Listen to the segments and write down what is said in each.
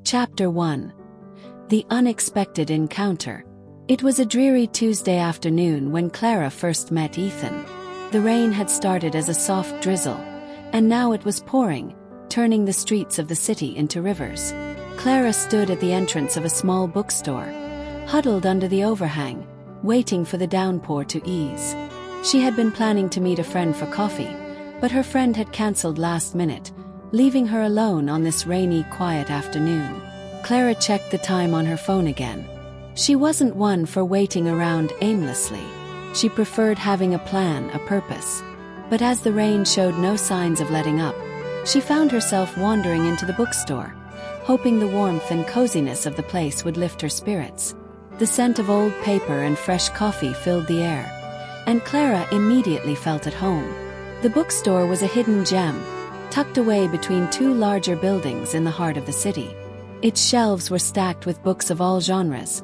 Chapter 1. The Unexpected Encounter. It was a dreary Tuesday afternoon when Clara first met Ethan. The rain had started as a soft drizzle, and now it was pouring, turning the streets of the city into rivers. Clara stood at the entrance of a small bookstore, huddled under the overhang, waiting for the downpour to ease. She had been planning to meet a friend for coffee, but her friend had cancelled last minute, leaving her alone on this rainy, quiet afternoon. Clara checked the time on her phone again. She wasn't one for waiting around aimlessly. She preferred having a plan, a purpose. But as the rain showed no signs of letting up, she found herself wandering into the bookstore, hoping the warmth and coziness of the place would lift her spirits. The scent of old paper and fresh coffee filled the air, and Clara immediately felt at home. The bookstore was a hidden gem, tucked away between two larger buildings in the heart of the city. Its shelves were stacked with books of all genres,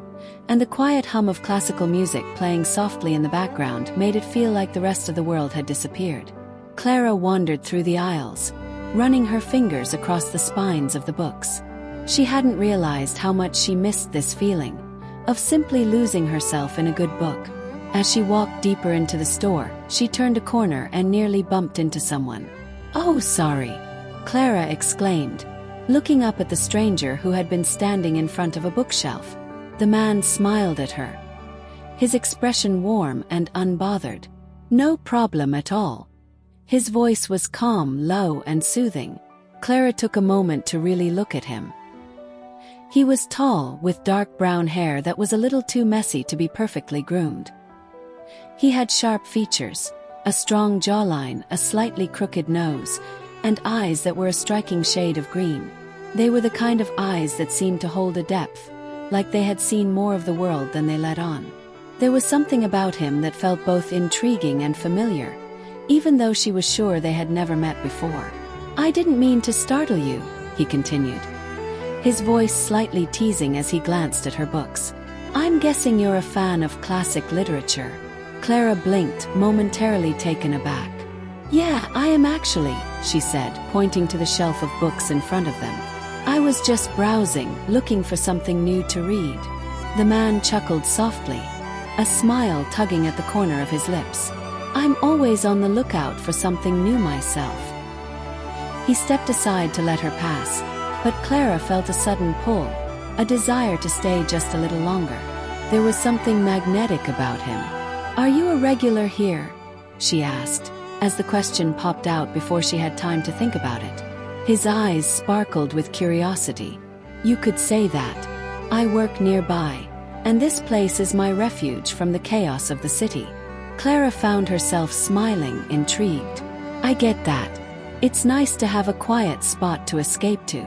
and the quiet hum of classical music playing softly in the background made it feel like the rest of the world had disappeared. Clara wandered through the aisles, running her fingers across the spines of the books. She hadn't realized how much she missed this feeling of simply losing herself in a good book. As she walked deeper into the store, she turned a corner and nearly bumped into someone. "Oh, sorry," Clara exclaimed, looking up at the stranger who had been standing in front of a bookshelf. The man smiled at her, his expression warm and unbothered. "No problem at all." His voice was calm, low, and soothing. Clara took a moment to really look at him. He was tall, with dark brown hair that was a little too messy to be perfectly groomed. He had sharp features, a strong jawline, a slightly crooked nose, and eyes that were a striking shade of green. They were the kind of eyes that seemed to hold a depth, like they had seen more of the world than they let on. There was something about him that felt both intriguing and familiar, even though she was sure they had never met before. "I didn't mean to startle you," he continued, his voice slightly teasing as he glanced at her books. "I'm guessing you're a fan of classic literature." Clara blinked, momentarily taken aback. "Yeah, I am actually," she said, pointing to the shelf of books in front of them. "I was just browsing, looking for something new to read." The man chuckled softly, a smile tugging at the corner of his lips. "I'm always on the lookout for something new myself." He stepped aside to let her pass, but Clara felt a sudden pull, a desire to stay just a little longer. There was something magnetic about him. "Are you a regular here?" she asked, as the question popped out before she had time to think about it. His eyes sparkled with curiosity. "You could say that. I work nearby, and this place is my refuge from the chaos of the city." Clara found herself smiling, intrigued. "I get that. It's nice to have a quiet spot to escape to."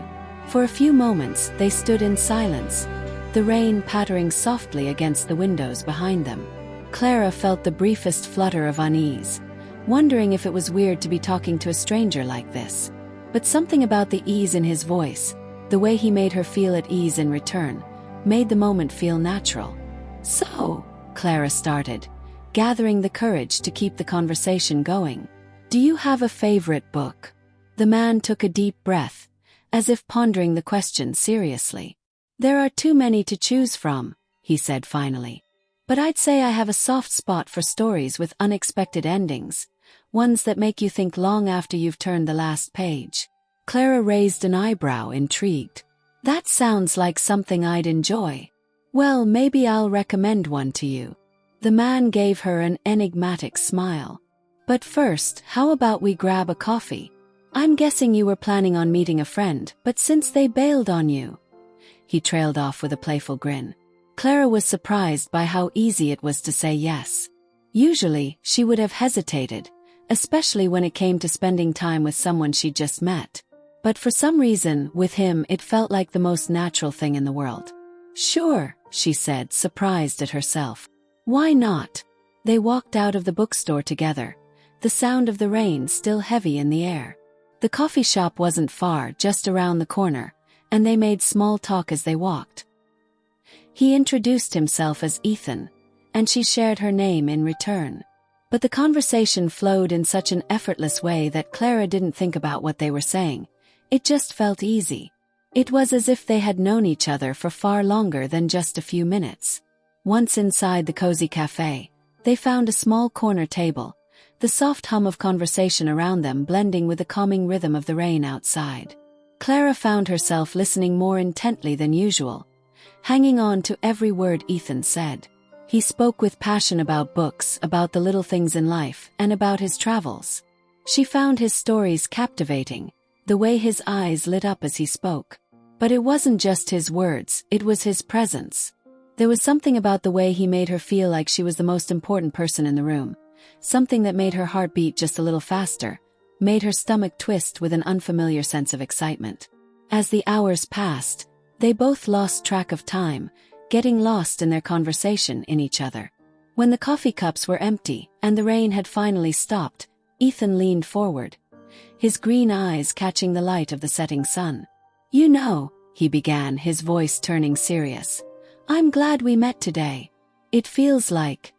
For a few moments they stood in silence, the rain pattering softly against the windows behind them. Clara felt the briefest flutter of unease, wondering if it was weird to be talking to a stranger like this. But something about the ease in his voice, the way he made her feel at ease in return, made the moment feel natural. "So," Clara started, gathering the courage to keep the conversation going, "do you have a favorite book?" The man took a deep breath, as if pondering the question seriously. "There are too many to choose from," he said finally. "But I'd say I have a soft spot for stories with unexpected endings, ones that make you think long after you've turned the last page." Clara raised an eyebrow, intrigued. "That sounds like something I'd enjoy. Well, maybe I'll recommend one to you." The man gave her an enigmatic smile. "But first, how about we grab a coffee? I'm guessing you were planning on meeting a friend, but since they bailed on you..." He trailed off with a playful grin. Clara was surprised by how easy it was to say yes. Usually, she would have hesitated, especially when it came to spending time with someone she'd just met. But for some reason, with him it felt like the most natural thing in the world. "Sure," she said, surprised at herself. "Why not?" They walked out of the bookstore together, the sound of the rain still heavy in the air. The coffee shop wasn't far, just around the corner, and they made small talk as they walked. He introduced himself as Ethan, and she shared her name in return. But the conversation flowed in such an effortless way that Clara didn't think about what they were saying. It just felt easy. It was as if they had known each other for far longer than just a few minutes. Once inside the cozy cafe, they found a small corner table, the soft hum of conversation around them blending with the calming rhythm of the rain outside. Clara found herself listening more intently than usual, hanging on to every word Ethan said. He spoke with passion about books, about the little things in life, and about his travels. She found his stories captivating, the way his eyes lit up as he spoke. But it wasn't just his words, it was his presence. There was something about the way he made her feel like she was the most important person in the room, something that made her heart beat just a little faster, made her stomach twist with an unfamiliar sense of excitement. As the hours passed, they both lost track of time, getting lost in their conversation in each other. When the coffee cups were empty and the rain had finally stopped, Ethan leaned forward, his green eyes catching the light of the setting sun. "You know," he began, his voice turning serious, "I'm glad we met today. It feels like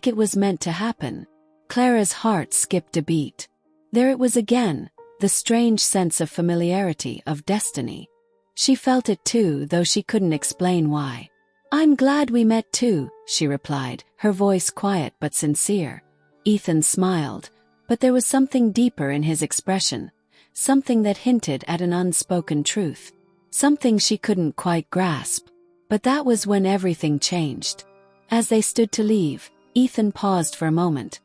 it was meant to happen." Clara's heart skipped a beat. There it was again, the strange sense of familiarity, of destiny. She felt it too, though she couldn't explain why. "I'm glad we met too," she replied, her voice quiet but sincere. Ethan smiled, but there was something deeper in his expression, something that hinted at an unspoken truth, something she couldn't quite grasp. But that was when everything changed. As they stood to leave, Ethan paused for a moment,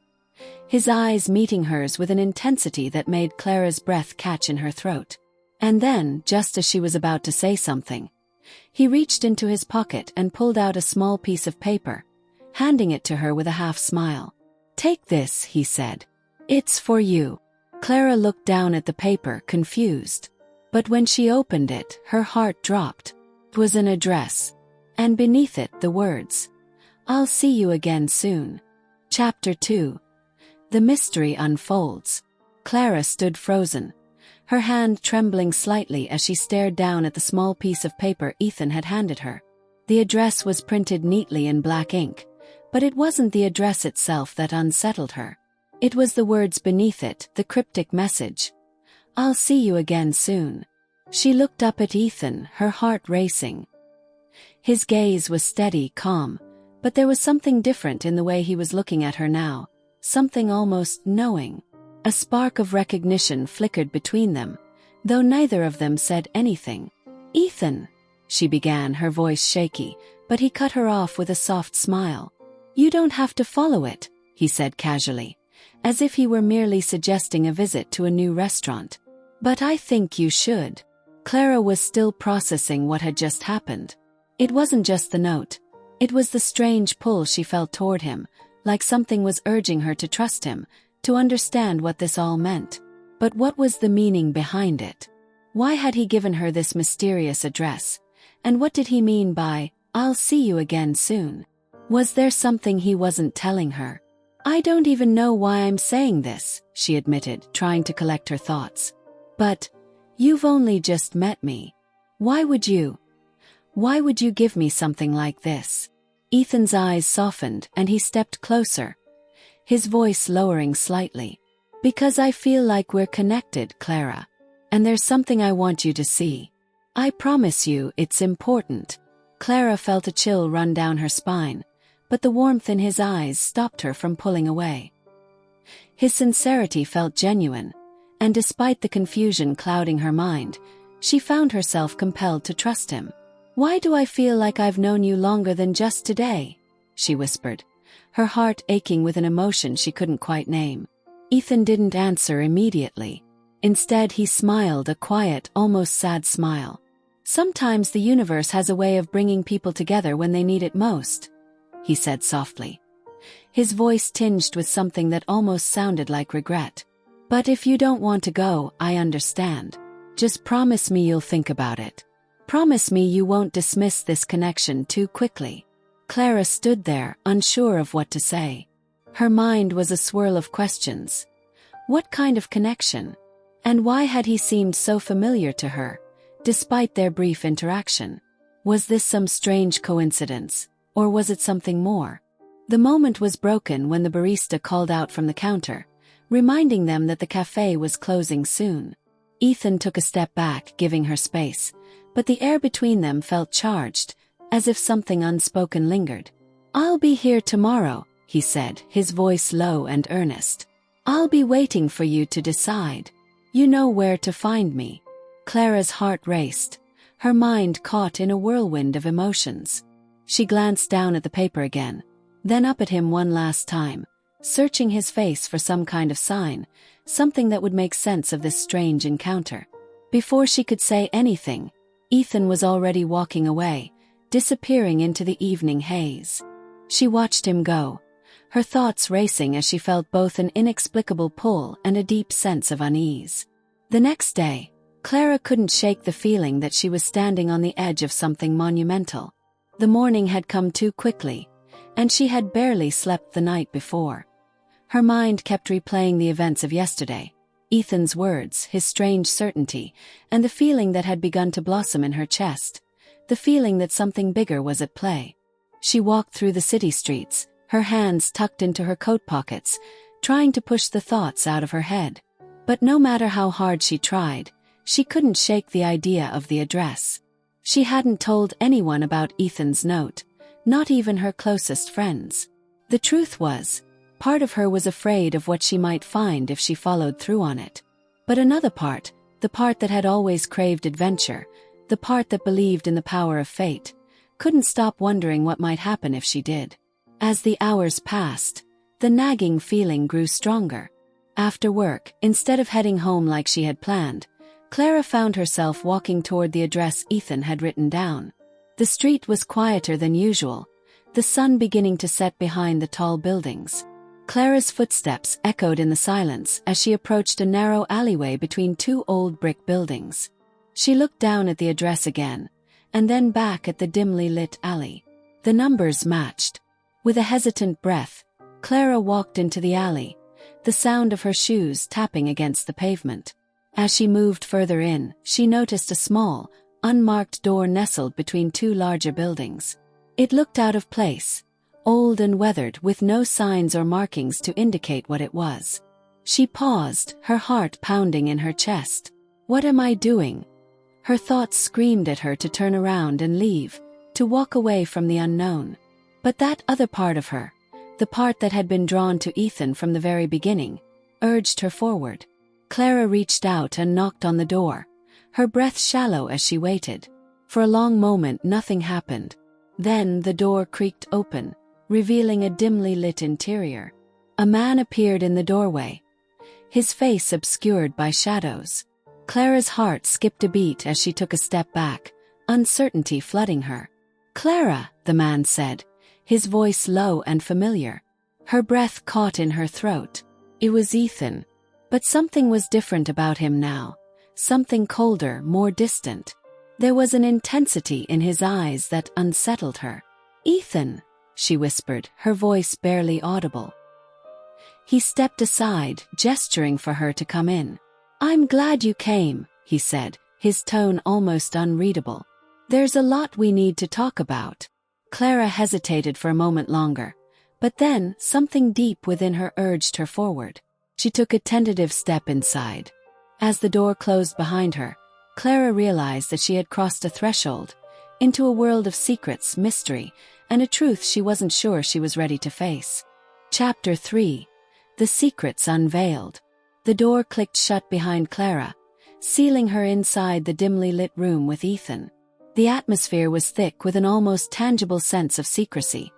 his eyes meeting hers with an intensity that made Clara's breath catch in her throat. And then, just as she was about to say something, he reached into his pocket and pulled out a small piece of paper, handing it to her with a half smile. "Take this," he said. "It's for you." Clara looked down at the paper, confused. But when she opened it, her heart dropped. It was an address, and beneath it the words, "I'll see you again soon." Chapter 2. The mystery unfolds. Clara stood frozen, her hand trembling slightly as she stared down at the small piece of paper Ethan had handed her. The address was printed neatly in black ink, but it wasn't the address itself that unsettled her. It was the words beneath it, the cryptic message, "I'll see you again soon." She looked up at Ethan, her heart racing. His gaze was steady, calm, but there was something different in the way he was looking at her now, something almost knowing. A spark of recognition flickered between them, though neither of them said anything. "Ethan," she began, her voice shaky, but he cut her off with a soft smile. "You don't have to follow it," he said casually, as if he were merely suggesting a visit to a new restaurant. "But I think you should." Clara was still processing what had just happened. It wasn't just the note. It was the strange pull she felt toward him, like something was urging her to trust him, to understand what this all meant. But what was the meaning behind it? Why had he given her this mysterious address? And what did he mean by, "I'll see you again soon"? Was there something he wasn't telling her? "I don't even know why I'm saying this," she admitted, trying to collect her thoughts. "But you've only just met me. Why would you give me something like this?" Ethan's eyes softened and he stepped closer, his voice lowering slightly. "Because I feel like we're connected, Clara. And there's something I want you to see. I promise you it's important." Clara felt a chill run down her spine, but the warmth in his eyes stopped her from pulling away. His sincerity felt genuine, and despite the confusion clouding her mind, she found herself compelled to trust him. "Why do I feel like I've known you longer than just today?" she whispered, her heart aching with an emotion she couldn't quite name. Ethan didn't answer immediately. Instead, he smiled, a quiet, almost sad smile. "Sometimes the universe has a way of bringing people together when they need it most," he said softly, his voice tinged with something that almost sounded like regret. "But if you don't want to go, I understand. Just promise me you'll think about it. Promise me you won't dismiss this connection too quickly." Clara stood there, unsure of what to say. Her mind was a swirl of questions. What kind of connection? And why had he seemed so familiar to her, despite their brief interaction? Was this some strange coincidence, or was it something more? The moment was broken when the barista called out from the counter, reminding them that the cafe was closing soon. Ethan took a step back, giving her space, but the air between them felt charged, as if something unspoken lingered. "I'll be here tomorrow," he said, his voice low and earnest. "I'll be waiting for you to decide. You know where to find me." Clara's heart raced, her mind caught in a whirlwind of emotions. She glanced down at the paper again, then up at him one last time, searching his face for some kind of sign, something that would make sense of this strange encounter. Before she could say anything, Ethan was already walking away, disappearing into the evening haze. She watched him go, her thoughts racing as she felt both an inexplicable pull and a deep sense of unease. The next day, Clara couldn't shake the feeling that she was standing on the edge of something monumental. The morning had come too quickly, and she had barely slept the night before. Her mind kept replaying the events of yesterday, Ethan's words, his strange certainty, and the feeling that had begun to blossom in her chest, the feeling that something bigger was at play. She walked through the city streets, her hands tucked into her coat pockets, trying to push the thoughts out of her head. But no matter how hard she tried, she couldn't shake the idea of the address. She hadn't told anyone about Ethan's note, not even her closest friends. The truth was, part of her was afraid of what she might find if she followed through on it. But another part, the part that had always craved adventure, the part that believed in the power of fate, couldn't stop wondering what might happen if she did. As the hours passed, the nagging feeling grew stronger. After work, instead of heading home like she had planned, Clara found herself walking toward the address Ethan had written down. The street was quieter than usual, the sun beginning to set behind the tall buildings. Clara's footsteps echoed in the silence as she approached a narrow alleyway between two old brick buildings. She looked down at the address again, and then back at the dimly lit alley. The numbers matched. With a hesitant breath, Clara walked into the alley, the sound of her shoes tapping against the pavement. As she moved further in, she noticed a small, unmarked door nestled between two larger buildings. It looked out of place, old and weathered with no signs or markings to indicate what it was. She paused, her heart pounding in her chest. "What am I doing?" Her thoughts screamed at her to turn around and leave, to walk away from the unknown. But that other part of her, the part that had been drawn to Ethan from the very beginning, urged her forward. Clara reached out and knocked on the door, her breath shallow as she waited. For a long moment nothing happened. Then the door creaked open, revealing a dimly lit interior. A man appeared in the doorway, his face obscured by shadows. Clara's heart skipped a beat as she took a step back, uncertainty flooding her. "Clara," the man said, his voice low and familiar. Her breath caught in her throat. It was Ethan. But something was different about him now, something colder, more distant. There was an intensity in his eyes that unsettled her. "Ethan," she whispered, her voice barely audible. He stepped aside, gesturing for her to come in. "I'm glad you came," he said, his tone almost unreadable. "There's a lot we need to talk about." Clara hesitated for a moment longer, but then something deep within her urged her forward. She took a tentative step inside. As the door closed behind her, Clara realized that she had crossed a threshold, into a world of secrets, mystery, and a truth she wasn't sure she was ready to face. Chapter 3. The Secrets Unveiled. The door clicked shut behind Clara, sealing her inside the dimly lit room with Ethan. The atmosphere was thick with an almost tangible sense of secrecy,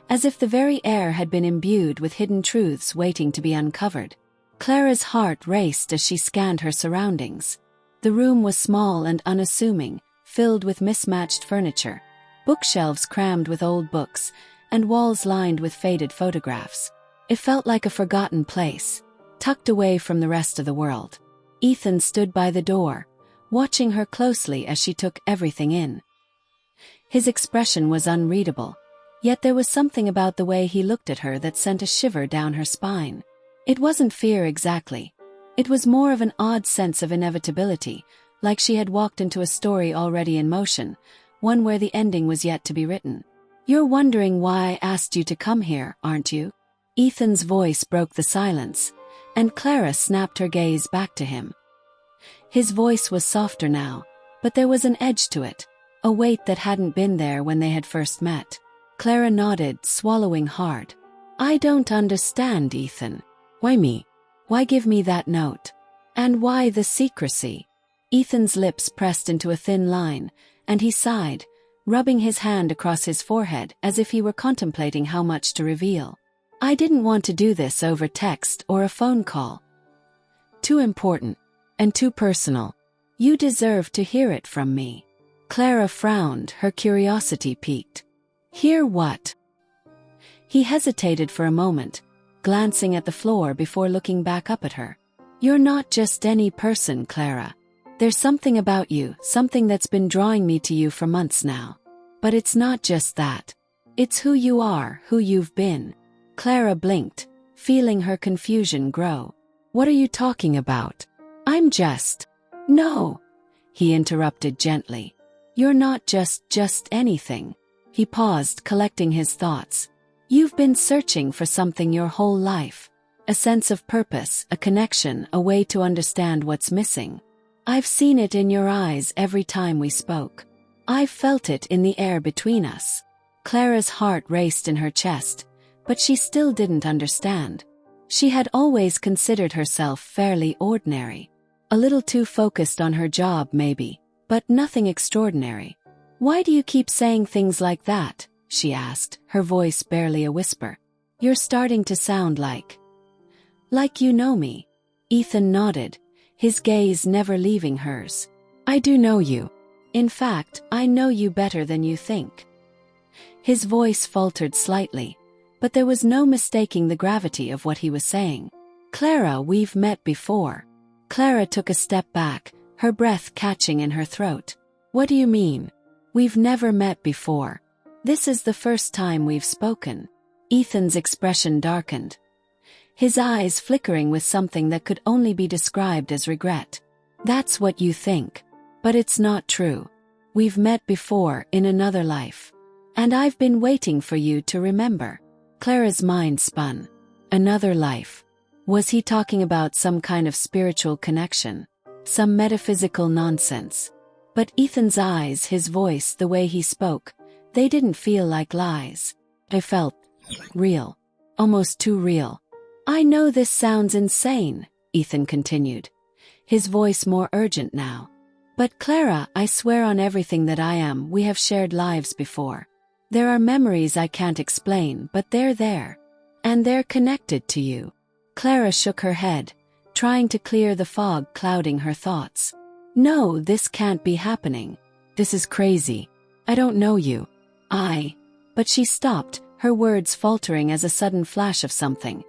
as if the very air had been imbued with hidden truths waiting to be uncovered. Clara's heart raced as she scanned her surroundings. The room was small and unassuming, filled with mismatched furniture, bookshelves crammed with old books, and walls lined with faded photographs. It felt like a forgotten place, tucked away from the rest of the world. Ethan stood by the door, watching her closely as she took everything in. His expression was unreadable, yet there was something about the way he looked at her that sent a shiver down her spine. It wasn't fear exactly. It was more of an odd sense of inevitability, like she had walked into a story already in motion, one where the ending was yet to be written. "You're wondering why I asked you to come here, aren't you?" Ethan's voice broke the silence, and Clara snapped her gaze back to him. His voice was softer now, but there was an edge to it, a weight that hadn't been there when they had first met. Clara nodded, swallowing hard. I don't understand, Ethan. Why me? Why give me that note? And why the secrecy? Ethan's lips pressed into a thin line, and he sighed, rubbing his hand across his forehead as if he were contemplating how much to reveal. I didn't want to do this over text or a phone call. Too important. And too personal. You deserve to hear it from me. Clara frowned, her curiosity piqued. Hear what? He hesitated for a moment, glancing at the floor before looking back up at her. You're not just any person, Clara. There's something about you, something that's been drawing me to you for months now. But it's not just that. It's who you are, who you've been. Clara blinked, feeling her confusion grow. What are you talking about? I'm just... No, he interrupted gently. You're not just anything. He paused, collecting his thoughts. You've been searching for something your whole life. A sense of purpose, a connection, a way to understand what's missing. I've seen it in your eyes every time we spoke. I've felt it in the air between us. Clara's heart raced in her chest, but she still didn't understand. She had always considered herself fairly ordinary. A little too focused on her job maybe, but nothing extraordinary. Why do you keep saying things like that? She asked, her voice barely a whisper. You're starting to sound like you know me. Ethan nodded, his gaze never leaving hers. I do know you. In fact, I know you better than you think. His voice faltered slightly, but there was no mistaking the gravity of what he was saying. Clara, we've met before. Clara took a step back, her breath catching in her throat. What do you mean? We've never met before. This is the first time we've spoken. Ethan's expression darkened, his eyes flickering with something that could only be described as regret. That's what you think. But it's not true. We've met before in another life. And I've been waiting for you to remember. Clara's mind spun. Another life. Was he talking about some kind of spiritual connection? Some metaphysical nonsense? But Ethan's eyes, his voice, the way he spoke, they didn't feel like lies. They felt real. Almost too real. I know this sounds insane, Ethan continued, his voice more urgent now. But Clara, I swear on everything that I am, we have shared lives before. There are memories I can't explain, but they're there. And they're connected to you. Clara shook her head, trying to clear the fog clouding her thoughts. No, this can't be happening. This is crazy. I don't know you. But she stopped, her words faltering as a sudden flash of something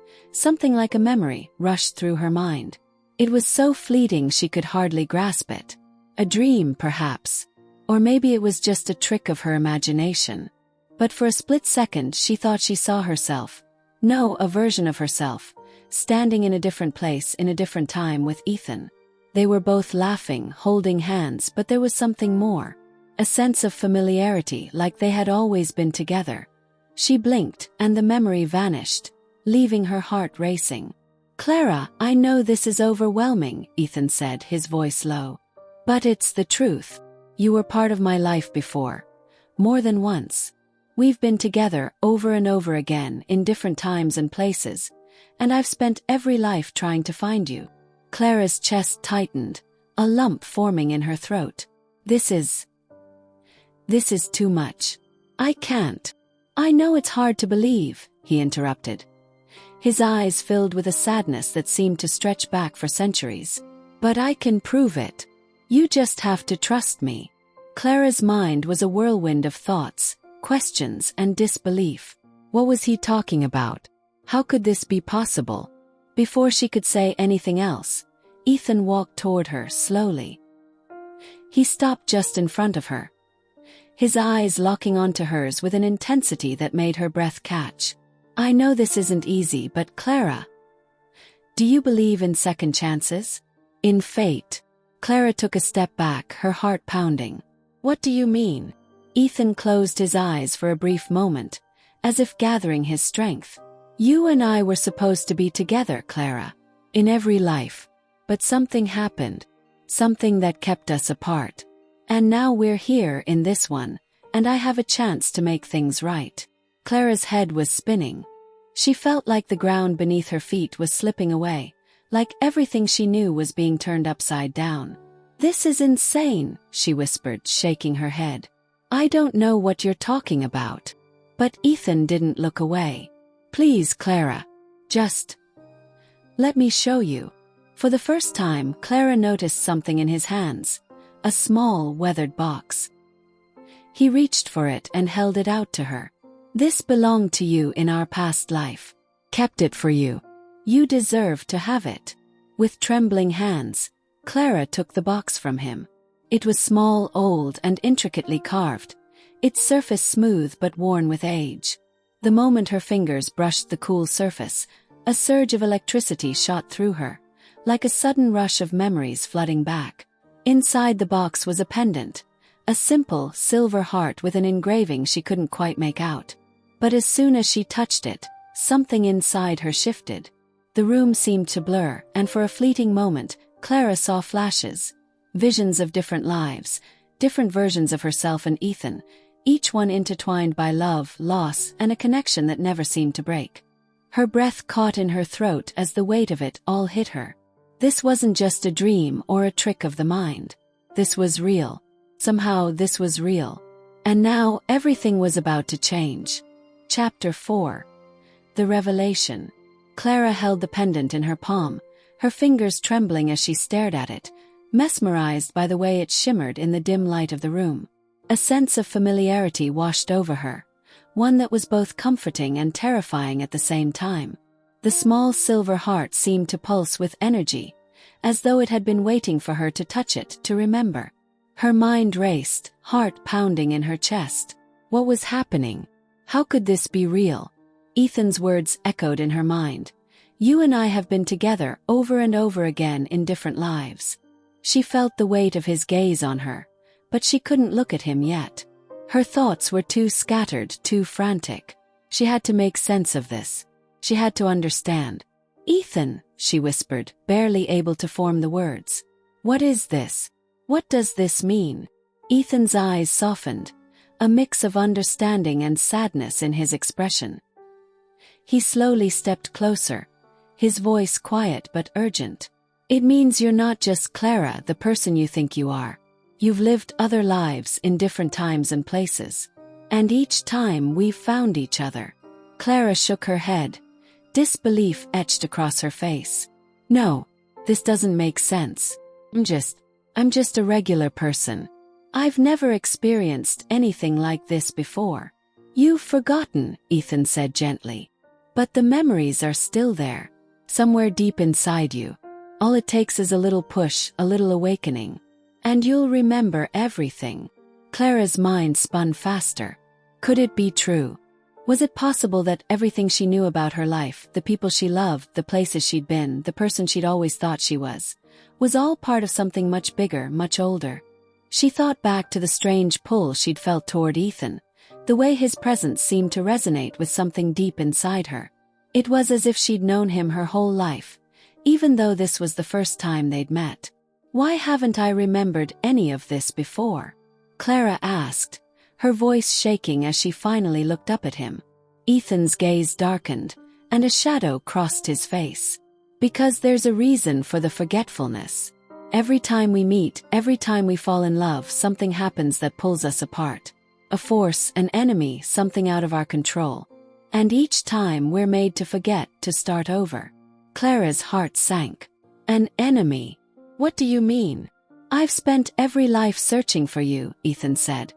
like a memory, rushed through her mind. It was so fleeting she could hardly grasp it. A dream, perhaps. Or maybe it was just a trick of her imagination. But for a split second she thought she saw herself. No, a version of herself, standing in a different place in a different time with Ethan. They were both laughing, holding hands, but there was something more. A sense of familiarity, like they had always been together. She blinked, and the memory vanished, leaving her heart racing. Clara, I know this is overwhelming, Ethan said, his voice low. But it's the truth. You were part of my life before. More than once. We've been together over and over again in different times and places, and I've spent every life trying to find you. Clara's chest tightened, a lump forming in her throat. This is too much. I can't. I know it's hard to believe, he interrupted. His eyes filled with a sadness that seemed to stretch back for centuries. But I can prove it. You just have to trust me. Clara's mind was a whirlwind of thoughts, questions, and disbelief. What was he talking about? How could this be possible? Before she could say anything else, Ethan walked toward her slowly. He stopped just in front of her, his eyes locking onto hers with an intensity that made her breath catch. I know this isn't easy, but Clara, do you believe in second chances? In fate? Clara took a step back, her heart pounding. What do you mean? Ethan closed his eyes for a brief moment, as if gathering his strength. You and I were supposed to be together, Clara. In every life. But something happened. something that kept us apart. And now we're here in this one, and I have a chance to make things right. Clara's head was spinning. She felt like the ground beneath her feet was slipping away, like everything she knew was being turned upside down. "This is insane," she whispered, shaking her head. "I don't know what you're talking about." But Ethan didn't look away. "Please, Clara. Just let me show you." For the first time, Clara noticed something in his hands, a small, weathered box. He reached for it and held it out to her. "This belonged to you in our past life. Kept it for you. You deserve to have it." With trembling hands, Clara took the box from him. It was small, old, and intricately carved, its surface smooth but worn with age. The moment her fingers brushed the cool surface, a surge of electricity shot through her, like a sudden rush of memories flooding back. Inside the box was a pendant, a simple, silver heart with an engraving she couldn't quite make out. But as soon as she touched it, something inside her shifted. The room seemed to blur, and for a fleeting moment, Clara saw flashes, visions of different lives, different versions of herself and Ethan, each one intertwined by love, loss, and a connection that never seemed to break. Her breath caught in her throat as the weight of it all hit her. This wasn't just a dream or a trick of the mind. This was real. Somehow this was real. And now everything was about to change. Chapter 4. The Revelation. Clara held the pendant in her palm, her fingers trembling as she stared at it, mesmerized by the way it shimmered in the dim light of the room. A sense of familiarity washed over her, one that was both comforting and terrifying at the same time. The small silver heart seemed to pulse with energy, as though it had been waiting for her to touch it, to remember. Her mind raced, heart pounding in her chest. What was happening? How could this be real? Ethan's words echoed in her mind. "You and I have been together over and over again in different lives." She felt the weight of his gaze on her, but she couldn't look at him yet. Her thoughts were too scattered, too frantic. She had to make sense of this. She had to understand. "Ethan," she whispered, barely able to form the words. "What is this? What does this mean?" Ethan's eyes softened, a mix of understanding and sadness in his expression. He slowly stepped closer, his voice quiet but urgent. "It means you're not just Clara, the person you think you are. You've lived other lives in different times and places. And each time we've found each other." Clara shook her head, disbelief etched across her face. "No, this doesn't make sense. I'm just a regular person. I've never experienced anything like this before." "You've forgotten," Ethan said gently. "But the memories are still there, somewhere deep inside you. All it takes is a little push, a little awakening. And you'll remember everything." Clara's mind spun faster. Could it be true? Was it possible that everything she knew about her life, the people she loved, the places she'd been, the person she'd always thought she was all part of something much bigger, much older? She thought back to the strange pull she'd felt toward Ethan, the way his presence seemed to resonate with something deep inside her. It was as if she'd known him her whole life, even though this was the first time they'd met. "Why haven't I remembered any of this before?" Clara asked, her voice shaking as she finally looked up at him. Ethan's gaze darkened, and a shadow crossed his face. "Because there's a reason for the forgetfulness. Every time we meet, every time we fall in love, something happens that pulls us apart. A force, an enemy, something out of our control. And each time we're made to forget, to start over." Clara's heart sank. "An enemy? What do you mean?" "I've spent every life searching for you," Ethan said,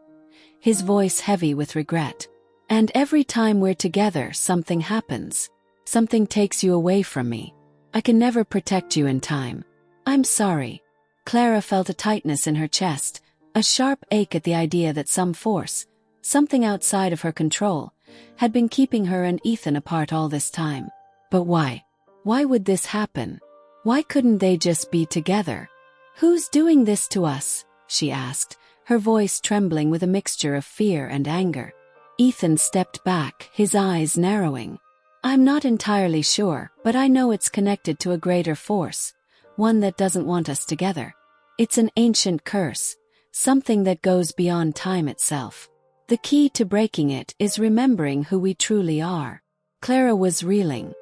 his voice heavy with regret. "And every time we're together, something happens. Something takes you away from me. I can never protect you in time. I'm sorry." Clara felt a tightness in her chest, a sharp ache at the idea that some force, something outside of her control, had been keeping her and Ethan apart all this time. But why? Why would this happen? Why couldn't they just be together? "Who's doing this to us?" she asked, her voice trembling with a mixture of fear and anger. Ethan stepped back, his eyes narrowing. "I'm not entirely sure, but I know it's connected to a greater force, one that doesn't want us together." It's an ancient curse, something that goes beyond time itself. The key to breaking it is remembering who we truly are. Clara was reeling.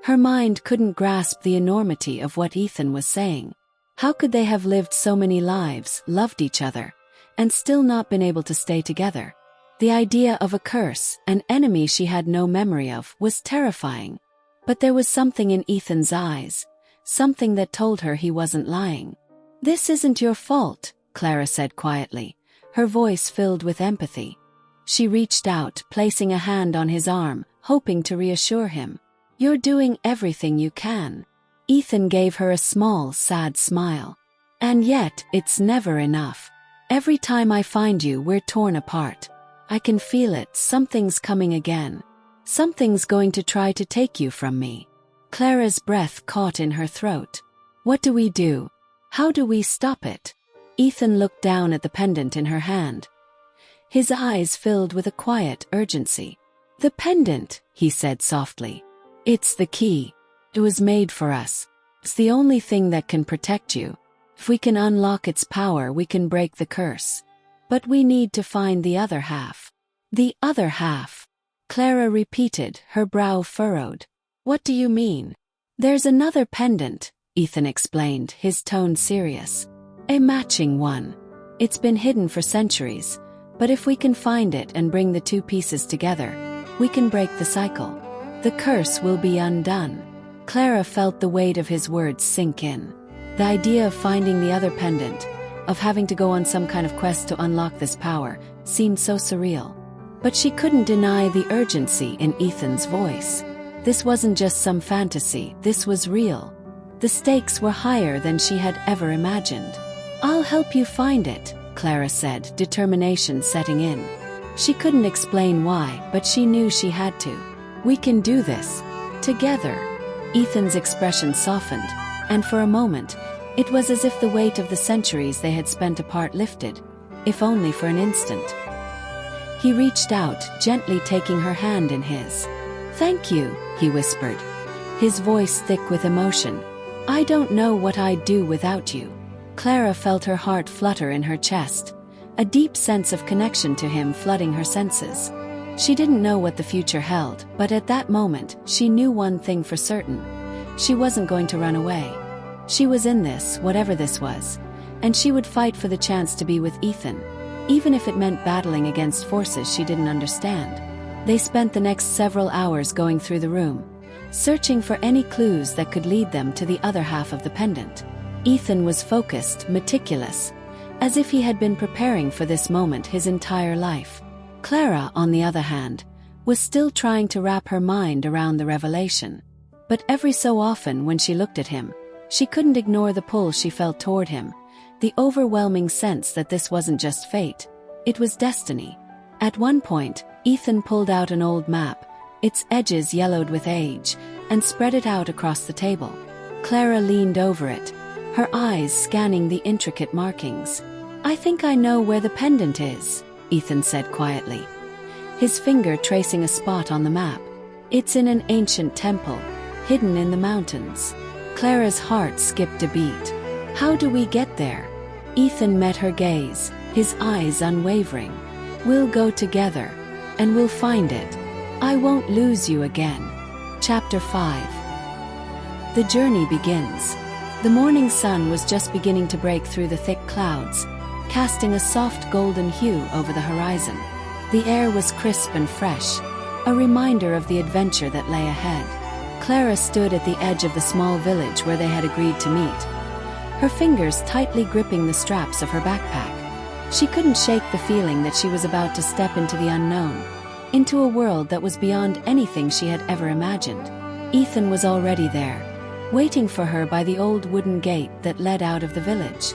Her mind couldn't grasp the enormity of what Ethan was saying. How could they have lived so many lives, loved each other, and still not been able to stay together? The idea of a curse, an enemy she had no memory of, was terrifying. But there was something in Ethan's eyes, something that told her he wasn't lying. "This isn't your fault," Clara said quietly, her voice filled with empathy. She reached out, placing a hand on his arm, hoping to reassure him. "You're doing everything you can." Ethan gave her a small, sad smile. "And yet, it's never enough. Every time I find you, we're torn apart. I can feel it, something's coming again. Something's going to try to take you from me." Clara's breath caught in her throat. "What do we do? How do we stop it?" Ethan looked down at the pendant in her hand. His eyes filled with a quiet urgency. "The pendant," he said softly. "It's the key. It was made for us. It's the only thing that can protect you. If we can unlock its power, we can break the curse. But we need to find the other half." "The other half," Clara repeated, her brow furrowed. "What do you mean?" "There's another pendant," Ethan explained, his tone serious. "A matching one. It's been hidden for centuries, but if we can find it and bring the two pieces together, we can break the cycle. The curse will be undone." Clara felt the weight of his words sink in. The idea of finding the other pendant, of having to go on some kind of quest to unlock this power, seemed so surreal. But she couldn't deny the urgency in Ethan's voice. This wasn't just some fantasy, this was real. The stakes were higher than she had ever imagined. "I'll help you find it," Clara said, determination setting in. She couldn't explain why, but she knew she had to. "We can do this. Together." Ethan's expression softened, and for a moment, it was as if the weight of the centuries they had spent apart lifted, if only for an instant. He reached out, gently taking her hand in his. "Thank you," he whispered, his voice thick with emotion. "I don't know what I'd do without you." Clara felt her heart flutter in her chest, a deep sense of connection to him flooding her senses. She didn't know what the future held, but at that moment, she knew one thing for certain. She wasn't going to run away. She was in this, whatever this was, and she would fight for the chance to be with Ethan, even if it meant battling against forces she didn't understand. They spent the next several hours going through the room, searching for any clues that could lead them to the other half of the pendant. Ethan was focused, meticulous, as if he had been preparing for this moment his entire life. Clara, on the other hand, was still trying to wrap her mind around the revelation. But every so often when she looked at him, she couldn't ignore the pull she felt toward him, the overwhelming sense that this wasn't just fate, it was destiny. At one point, Ethan pulled out an old map, its edges yellowed with age, and spread it out across the table. Clara leaned over it, her eyes scanning the intricate markings. "I think I know where the pendant is," Ethan said quietly, his finger tracing a spot on the map. "It's in an ancient temple, hidden in the mountains." Clara's heart skipped a beat. "How do we get there?" Ethan met her gaze, his eyes unwavering. "We'll go together, and we'll find it. I won't lose you again." Chapter 5. The journey begins. The morning sun was just beginning to break through the thick clouds, casting a soft golden hue over the horizon. The air was crisp and fresh, a reminder of the adventure that lay ahead. Clara stood at the edge of the small village where they had agreed to meet, her fingers tightly gripping the straps of her backpack. She couldn't shake the feeling that she was about to step into the unknown, into a world that was beyond anything she had ever imagined. Ethan was already there, waiting for her by the old wooden gate that led out of the village.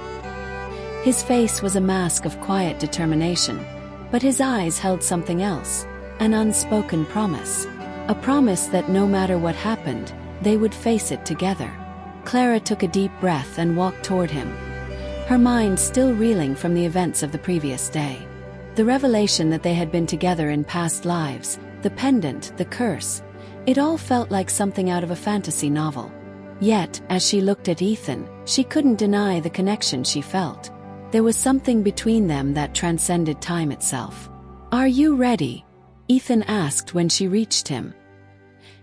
His face was a mask of quiet determination, but his eyes held something else, an unspoken promise. A promise that no matter what happened, they would face it together. Clara took a deep breath and walked toward him, her mind still reeling from the events of the previous day. The revelation that they had been together in past lives, the pendant, the curse, it all felt like something out of a fantasy novel. Yet, as she looked at Ethan, she couldn't deny the connection she felt. There was something between them that transcended time itself. "Are you ready?" Ethan asked when she reached him.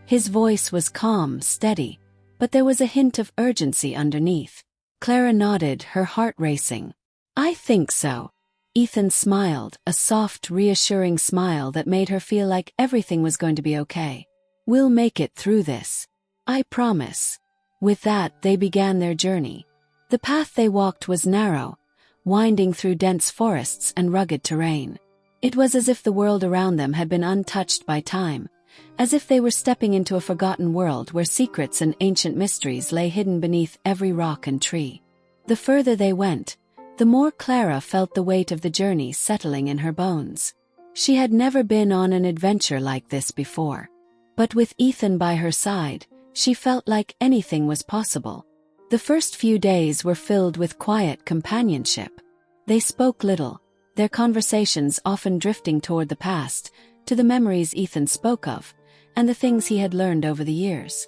His voice was calm, steady, but there was a hint of urgency underneath. Clara nodded, her heart racing. "I think so." Ethan smiled, a soft, reassuring smile that made her feel like everything was going to be okay. "We'll make it through this. I promise." With that, they began their journey. The path they walked was narrow, winding through dense forests and rugged terrain. It was as if the world around them had been untouched by time, as if they were stepping into a forgotten world where secrets and ancient mysteries lay hidden beneath every rock and tree. The further they went, the more Clara felt the weight of the journey settling in her bones. She had never been on an adventure like this before. But with Ethan by her side, she felt like anything was possible. The first few days were filled with quiet companionship. They spoke little, their conversations often drifting toward the past, to the memories Ethan spoke of, and the things he had learned over the years.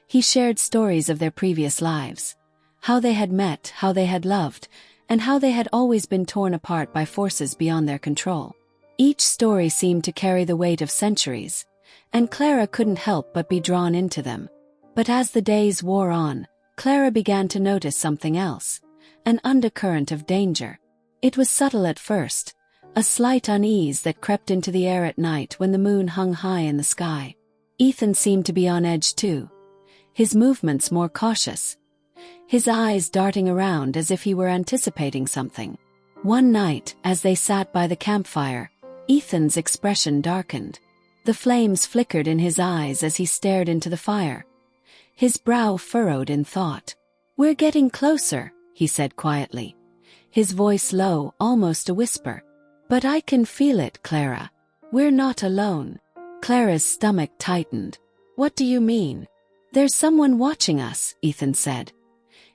He shared stories of their previous lives, how they had met, how they had loved, and how they had always been torn apart by forces beyond their control. Each story seemed to carry the weight of centuries, and Clara couldn't help but be drawn into them. But as the days wore on, Clara began to notice something else, an undercurrent of danger. It was subtle at first, a slight unease that crept into the air at night when the moon hung high in the sky. Ethan seemed to be on edge too, his movements more cautious, his eyes darting around as if he were anticipating something. One night, as they sat by the campfire, Ethan's expression darkened. The flames flickered in his eyes as he stared into the fire, his brow furrowed in thought. "We're getting closer," he said quietly, his voice low, almost a whisper. "But I can feel it, Clara. We're not alone." Clara's stomach tightened. "What do you mean?" "There's someone watching us," Ethan said,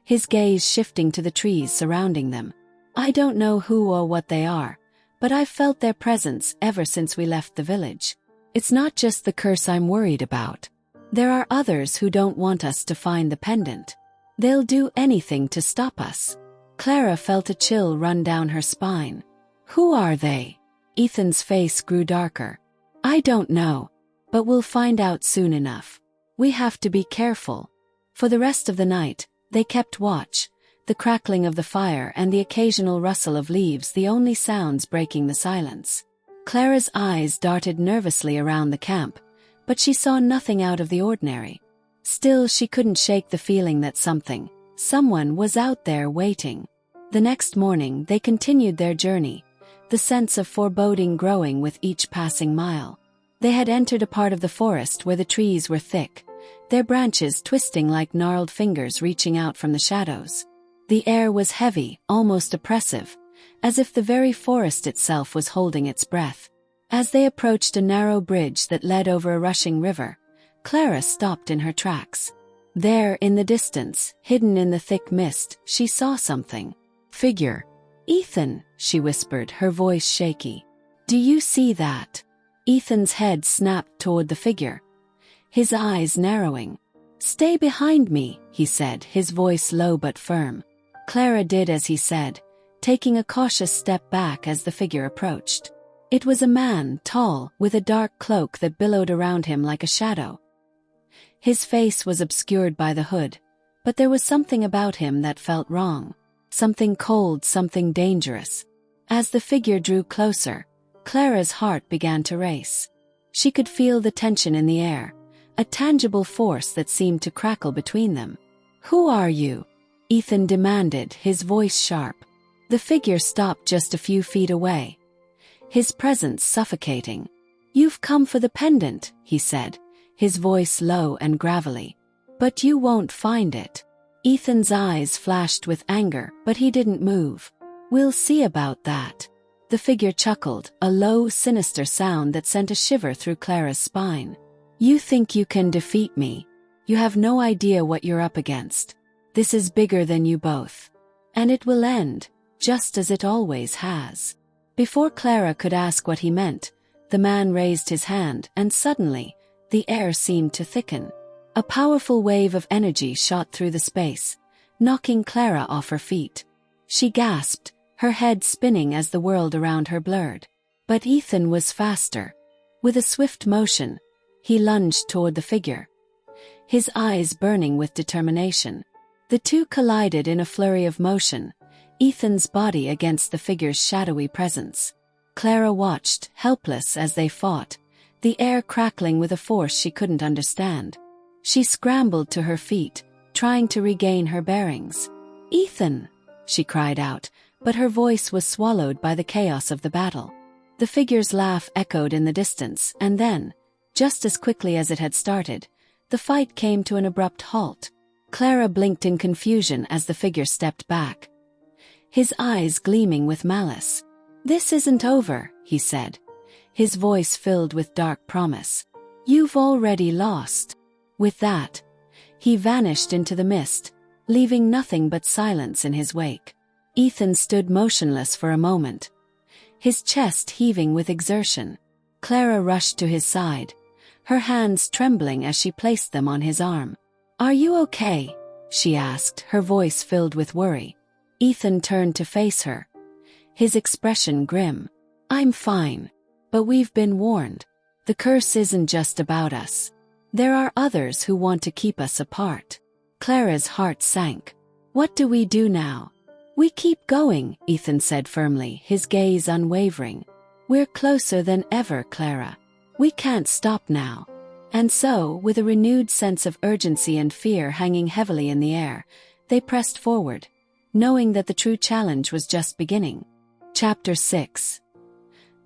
his gaze shifting to the trees surrounding them. "I don't know who or what they are, but I've felt their presence ever since we left the village. It's not just the curse I'm worried about. There are others who don't want us to find the pendant. They'll do anything to stop us." Clara felt a chill run down her spine. "Who are they?" Ethan's face grew darker. "I don't know, but we'll find out soon enough. We have to be careful." For the rest of the night, they kept watch, the crackling of the fire and the occasional rustle of leaves the only sounds breaking the silence. Clara's eyes darted nervously around the camp, but she saw nothing out of the ordinary. Still, she couldn't shake the feeling that someone was out there waiting. The next morning, they continued their journey, the sense of foreboding growing with each passing mile. They had entered a part of the forest where the trees were thick, their branches twisting like gnarled fingers reaching out from the shadows. The air was heavy, almost oppressive, as if the very forest itself was holding its breath. As they approached a narrow bridge that led over a rushing river, Clara stopped in her tracks. There, in the distance, hidden in the thick mist, she saw something. Figure. "Ethan," she whispered, her voice shaky. "Do you see that?" Ethan's head snapped toward the figure, his eyes narrowing. "Stay behind me," he said, his voice low but firm. Clara did as he said, taking a cautious step back as the figure approached. It was a man, tall, with a dark cloak that billowed around him like a shadow. His face was obscured by the hood, but there was something about him that felt wrong. Something cold, something dangerous. As the figure drew closer, Clara's heart began to race. She could feel the tension in the air, a tangible force that seemed to crackle between them. "Who are you?" Ethan demanded, his voice sharp. The figure stopped just a few feet away, his presence suffocating. "You've come for the pendant," he said, his voice low and gravelly. "But you won't find it." Ethan's eyes flashed with anger, but he didn't move. "We'll see about that." The figure chuckled, a low, sinister sound that sent a shiver through Clara's spine. "You think you can defeat me? You have no idea what you're up against. This is bigger than you both. And it will end, just as it always has." Before Clara could ask what he meant, the man raised his hand, and suddenly, the air seemed to thicken. A powerful wave of energy shot through the space, knocking Clara off her feet. She gasped, her head spinning as the world around her blurred. But Ethan was faster. With a swift motion, he lunged toward the figure, his eyes burning with determination. The two collided in a flurry of motion, Ethan's body against the figure's shadowy presence. Clara watched, helpless as they fought, the air crackling with a force she couldn't understand. She scrambled to her feet, trying to regain her bearings. "Ethan!" she cried out, but her voice was swallowed by the chaos of the battle. The figure's laugh echoed in the distance, and then, just as quickly as it had started, the fight came to an abrupt halt. Clara blinked in confusion as the figure stepped back, his eyes gleaming with malice. "This isn't over," he said, his voice filled with dark promise. "You've already lost." With that, he vanished into the mist, leaving nothing but silence in his wake. Ethan stood motionless for a moment, his chest heaving with exertion. Clara rushed to his side, her hands trembling as she placed them on his arm. "Are you okay?" she asked, her voice filled with worry. Ethan turned to face her, his expression grim. "I'm fine. But we've been warned. The curse isn't just about us. There are others who want to keep us apart." Clara's heart sank. "What do we do now?" "We keep going," Ethan said firmly, his gaze unwavering. "We're closer than ever, Clara. We can't stop now." And so, with a renewed sense of urgency and fear hanging heavily in the air, they pressed forward, knowing that the true challenge was just beginning. Chapter 6.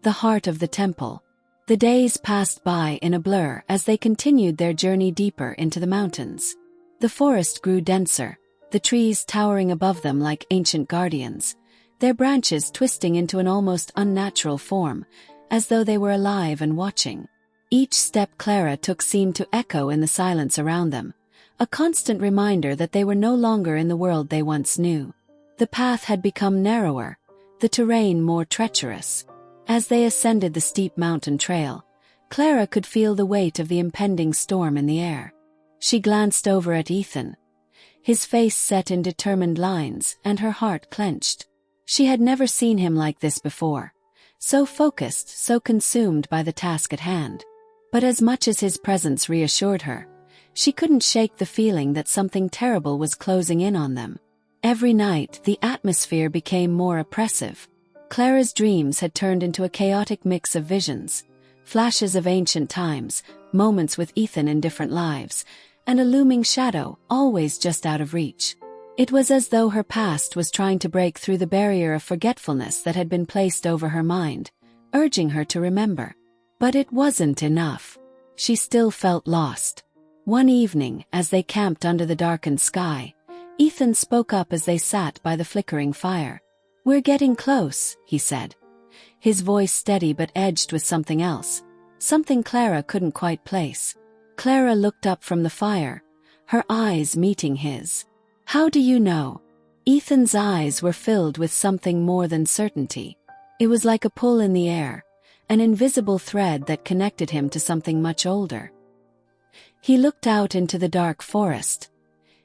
The Heart of the Temple. The days passed by in a blur as they continued their journey deeper into the mountains. The forest grew denser, the trees towering above them like ancient guardians, their branches twisting into an almost unnatural form, as though they were alive and watching. Each step Clara took seemed to echo in the silence around them, a constant reminder that they were no longer in the world they once knew. The path had become narrower, the terrain more treacherous. As they ascended the steep mountain trail, Clara could feel the weight of the impending storm in the air. She glanced over at Ethan, his face set in determined lines, and her heart clenched. She had never seen him like this before, so focused, so consumed by the task at hand. But as much as his presence reassured her, she couldn't shake the feeling that something terrible was closing in on them. Every night, the atmosphere became more oppressive. Clara's dreams had turned into a chaotic mix of visions, flashes of ancient times, moments with Ethan in different lives, and a looming shadow, always just out of reach. It was as though her past was trying to break through the barrier of forgetfulness that had been placed over her mind, urging her to remember. But it wasn't enough. She still felt lost. One evening, as they camped under the darkened sky, Ethan spoke up as they sat by the flickering fire. "We're getting close," he said, his voice steady but edged with something else, something Clara couldn't quite place. Clara looked up from the fire, her eyes meeting his. "How do you know?" Ethan's eyes were filled with something more than certainty. It was like a pull in the air, an invisible thread that connected him to something much older. He looked out into the dark forest,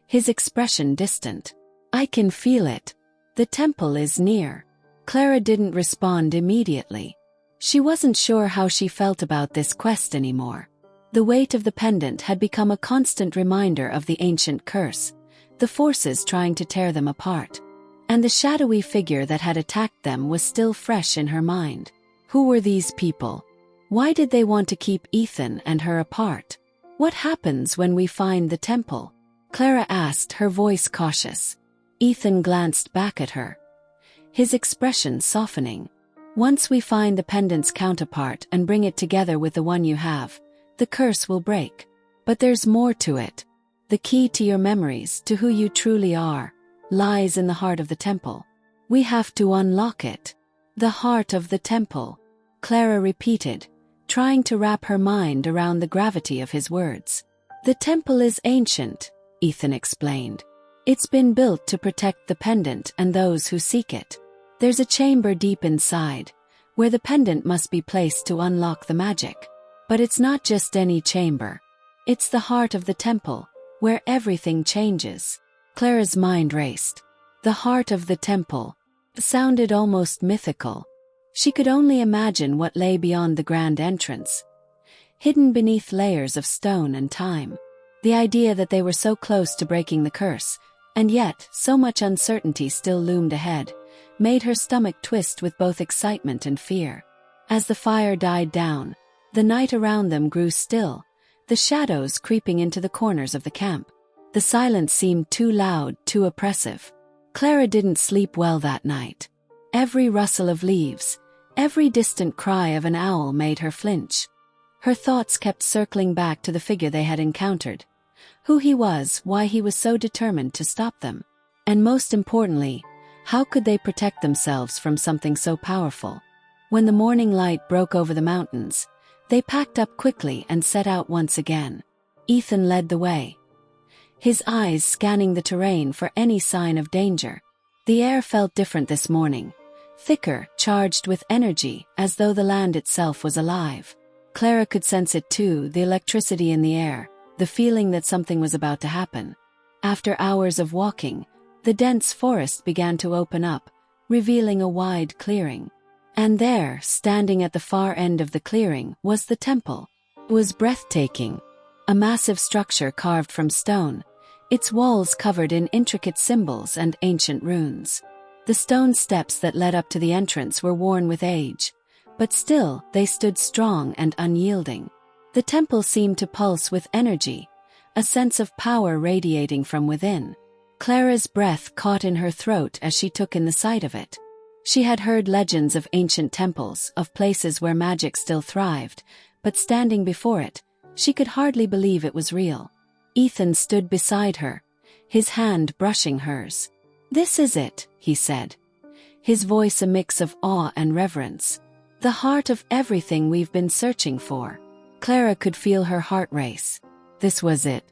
his expression distant. "I can feel it. The temple is near." Clara didn't respond immediately. She wasn't sure how she felt about this quest anymore. The weight of the pendant had become a constant reminder of the ancient curse, the forces trying to tear them apart. And the shadowy figure that had attacked them was still fresh in her mind. Who were these people? Why did they want to keep Ethan and her apart? "What happens when we find the temple?" Clara asked, her voice cautious. Ethan glanced back at her, his expression softening. "Once we find the pendant's counterpart and bring it together with the one you have, the curse will break. But there's more to it. The key to your memories, to who you truly are, lies in the heart of the temple. We have to unlock it." "The heart of the temple," Clara repeated, trying to wrap her mind around the gravity of his words. "The temple is ancient," Ethan explained. "It's been built to protect the pendant and those who seek it. There's a chamber deep inside, where the pendant must be placed to unlock the magic. But it's not just any chamber. It's the heart of the temple, where everything changes. Clara's mind raced. The heart of the temple sounded almost mythical. She could only imagine what lay beyond the grand entrance, hidden beneath layers of stone and time. The idea that they were so close to breaking the curse, and yet so much uncertainty still loomed ahead, made her stomach twist with both excitement and fear. As the fire died down, the night around them grew still, the shadows creeping into the corners of the camp. The silence seemed too loud, too oppressive. Clara didn't sleep well that night. Every rustle of leaves, every distant cry of an owl made her flinch. Her thoughts kept circling back to the figure they had encountered, who he was, why he was so determined to stop them. And most importantly, how could they protect themselves from something so powerful? When the morning light broke over the mountains, they packed up quickly and set out once again. Ethan led the way, his eyes scanning the terrain for any sign of danger. The air felt different this morning, thicker, charged with energy, as though the land itself was alive. Clara could sense it too, the electricity in the air, the feeling that something was about to happen. After hours of walking, the dense forest began to open up, revealing a wide clearing. And there, standing at the far end of the clearing, was the temple. It was breathtaking. A massive structure carved from stone, its walls covered in intricate symbols and ancient runes. The stone steps that led up to the entrance were worn with age, but still they stood strong and unyielding. The temple seemed to pulse with energy, a sense of power radiating from within. Clara's breath caught in her throat as she took in the sight of it. She had heard legends of ancient temples, of places where magic still thrived, but standing before it, she could hardly believe it was real. Ethan stood beside her, his hand brushing hers. "This is it," he said, his voice a mix of awe and reverence. "The heart of everything we've been searching for." Clara could feel her heart race. This was it.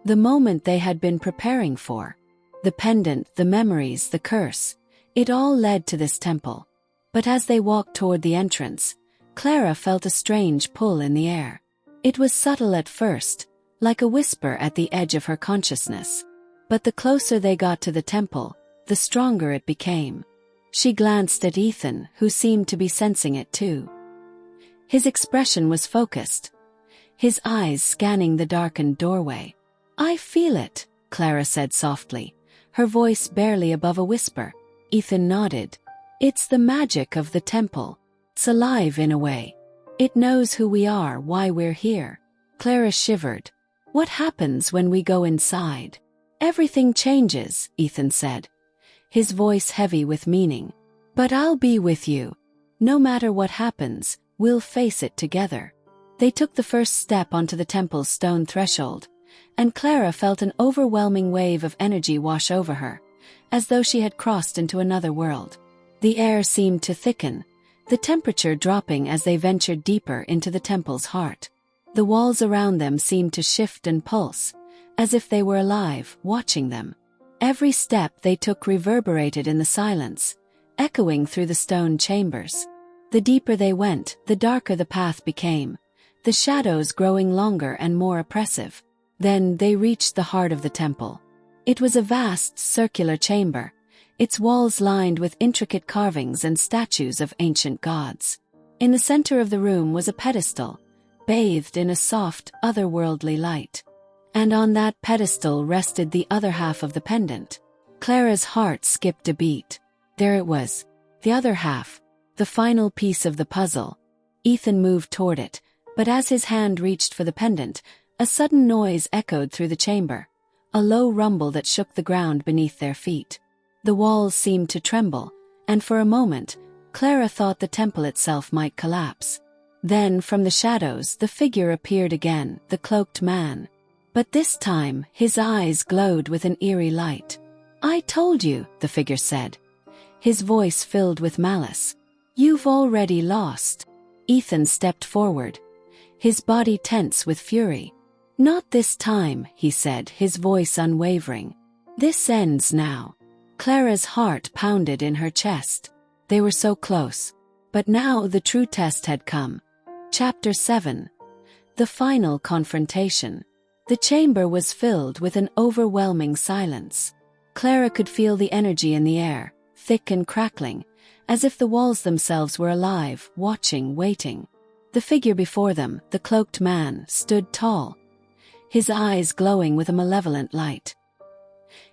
The moment they had been preparing for. The pendant, the memories, the curse. It all led to this temple. But as they walked toward the entrance, Clara felt a strange pull in the air. It was subtle at first, like a whisper at the edge of her consciousness. But the closer they got to the temple, the stronger it became. She glanced at Ethan, who seemed to be sensing it too. His expression was focused, his eyes scanning the darkened doorway. "I feel it," Clara said softly, her voice barely above a whisper. Ethan nodded. "It's the magic of the temple. It's alive in a way. It knows who we are, why we're here." Clara shivered. "What happens when we go inside?" "Everything changes," Ethan said, his voice heavy with meaning. "But I'll be with you. No matter what happens, we'll face it together." They took the first step onto the temple's stone threshold, and Clara felt an overwhelming wave of energy wash over her, as though she had crossed into another world. The air seemed to thicken, the temperature dropping as they ventured deeper into the temple's heart. The walls around them seemed to shift and pulse, as if they were alive, watching them. Every step they took reverberated in the silence, echoing through the stone chambers. The deeper they went, the darker the path became, the shadows growing longer and more oppressive. Then they reached the heart of the temple. It was a vast, circular chamber, its walls lined with intricate carvings and statues of ancient gods. In the center of the room was a pedestal, bathed in a soft, otherworldly light. And on that pedestal rested the other half of the pendant. Clara's heart skipped a beat. There it was, the other half, the final piece of the puzzle. Ethan moved toward it, but as his hand reached for the pendant, a sudden noise echoed through the chamber, a low rumble that shook the ground beneath their feet. The walls seemed to tremble, and for a moment, Clara thought the temple itself might collapse. Then, from the shadows, the figure appeared again, the cloaked man. But this time, his eyes glowed with an eerie light. "I told you," the figure said, his voice filled with malice. "You've already lost." Ethan stepped forward, his body tense with fury. "Not this time," he said, his voice unwavering. "This ends now." Clara's heart pounded in her chest. They were so close. But now the true test had come. Chapter 7. The Final Confrontation. The chamber was filled with an overwhelming silence. Clara could feel the energy in the air, thick and crackling, as if the walls themselves were alive, watching, waiting. The figure before them, the cloaked man, stood tall, his eyes glowing with a malevolent light.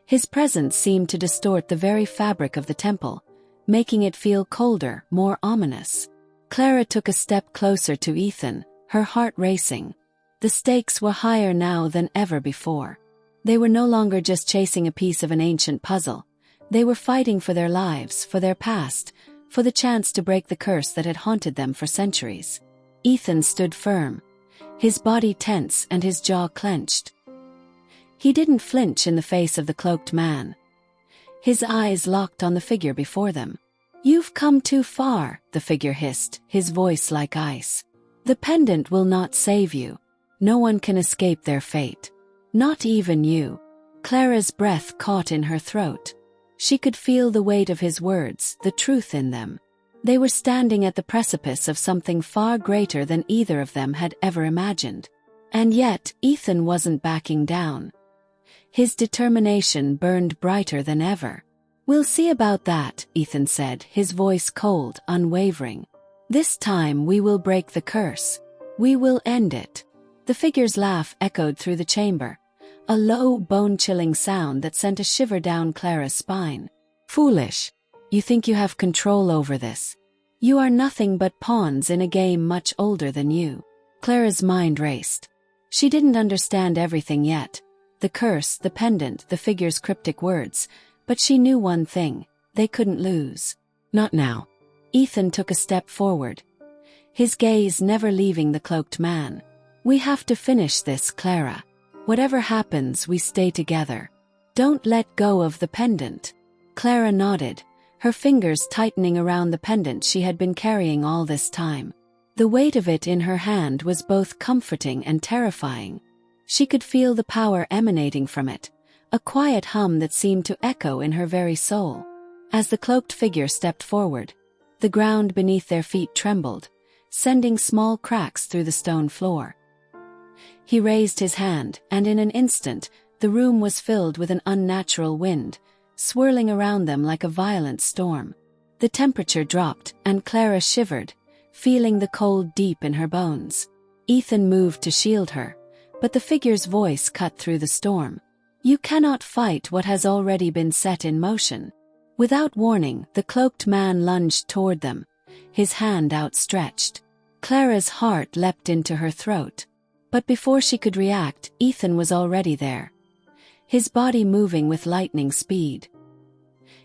His presence seemed to distort the very fabric of the temple, making it feel colder, more ominous. Clara took a step closer to Ethan, her heart racing. The stakes were higher now than ever before. They were no longer just chasing a piece of an ancient puzzle. They were fighting for their lives, for their past, for the chance to break the curse that had haunted them for centuries. Ethan stood firm, his body tense and his jaw clenched. He didn't flinch in the face of the cloaked man. His eyes locked on the figure before them. "You've come too far," the figure hissed, his voice like ice. "The pendant will not save you. No one can escape their fate. Not even you." Clara's breath caught in her throat. She could feel the weight of his words, the truth in them. They were standing at the precipice of something far greater than either of them had ever imagined. And yet, Ethan wasn't backing down. His determination burned brighter than ever. "We'll see about that," Ethan said, his voice cold, unwavering. "This time we will break the curse. We will end it." The figure's laugh echoed through the chamber, a low, bone-chilling sound that sent a shiver down Clara's spine. "Foolish. You think you have control over this. You are nothing but pawns in a game much older than you." Clara's mind raced. She didn't understand everything yet. The curse, the pendant, the figure's cryptic words. But she knew one thing: they couldn't lose. Not now. Ethan took a step forward, his gaze never leaving the cloaked man. "We have to finish this, Clara. Whatever happens, we stay together. Don't let go of the pendant." Clara nodded, her fingers tightening around the pendant she had been carrying all this time. The weight of it in her hand was both comforting and terrifying. She could feel the power emanating from it, a quiet hum that seemed to echo in her very soul. As the cloaked figure stepped forward, the ground beneath their feet trembled, sending small cracks through the stone floor. He raised his hand, and in an instant, the room was filled with an unnatural wind, swirling around them like a violent storm. The temperature dropped, and Clara shivered, feeling the cold deep in her bones. Ethan moved to shield her, but the figure's voice cut through the storm. "You cannot fight what has already been set in motion." Without warning, the cloaked man lunged toward them, his hand outstretched. Clara's heart leapt into her throat. But before she could react, Ethan was already there, his body moving with lightning speed.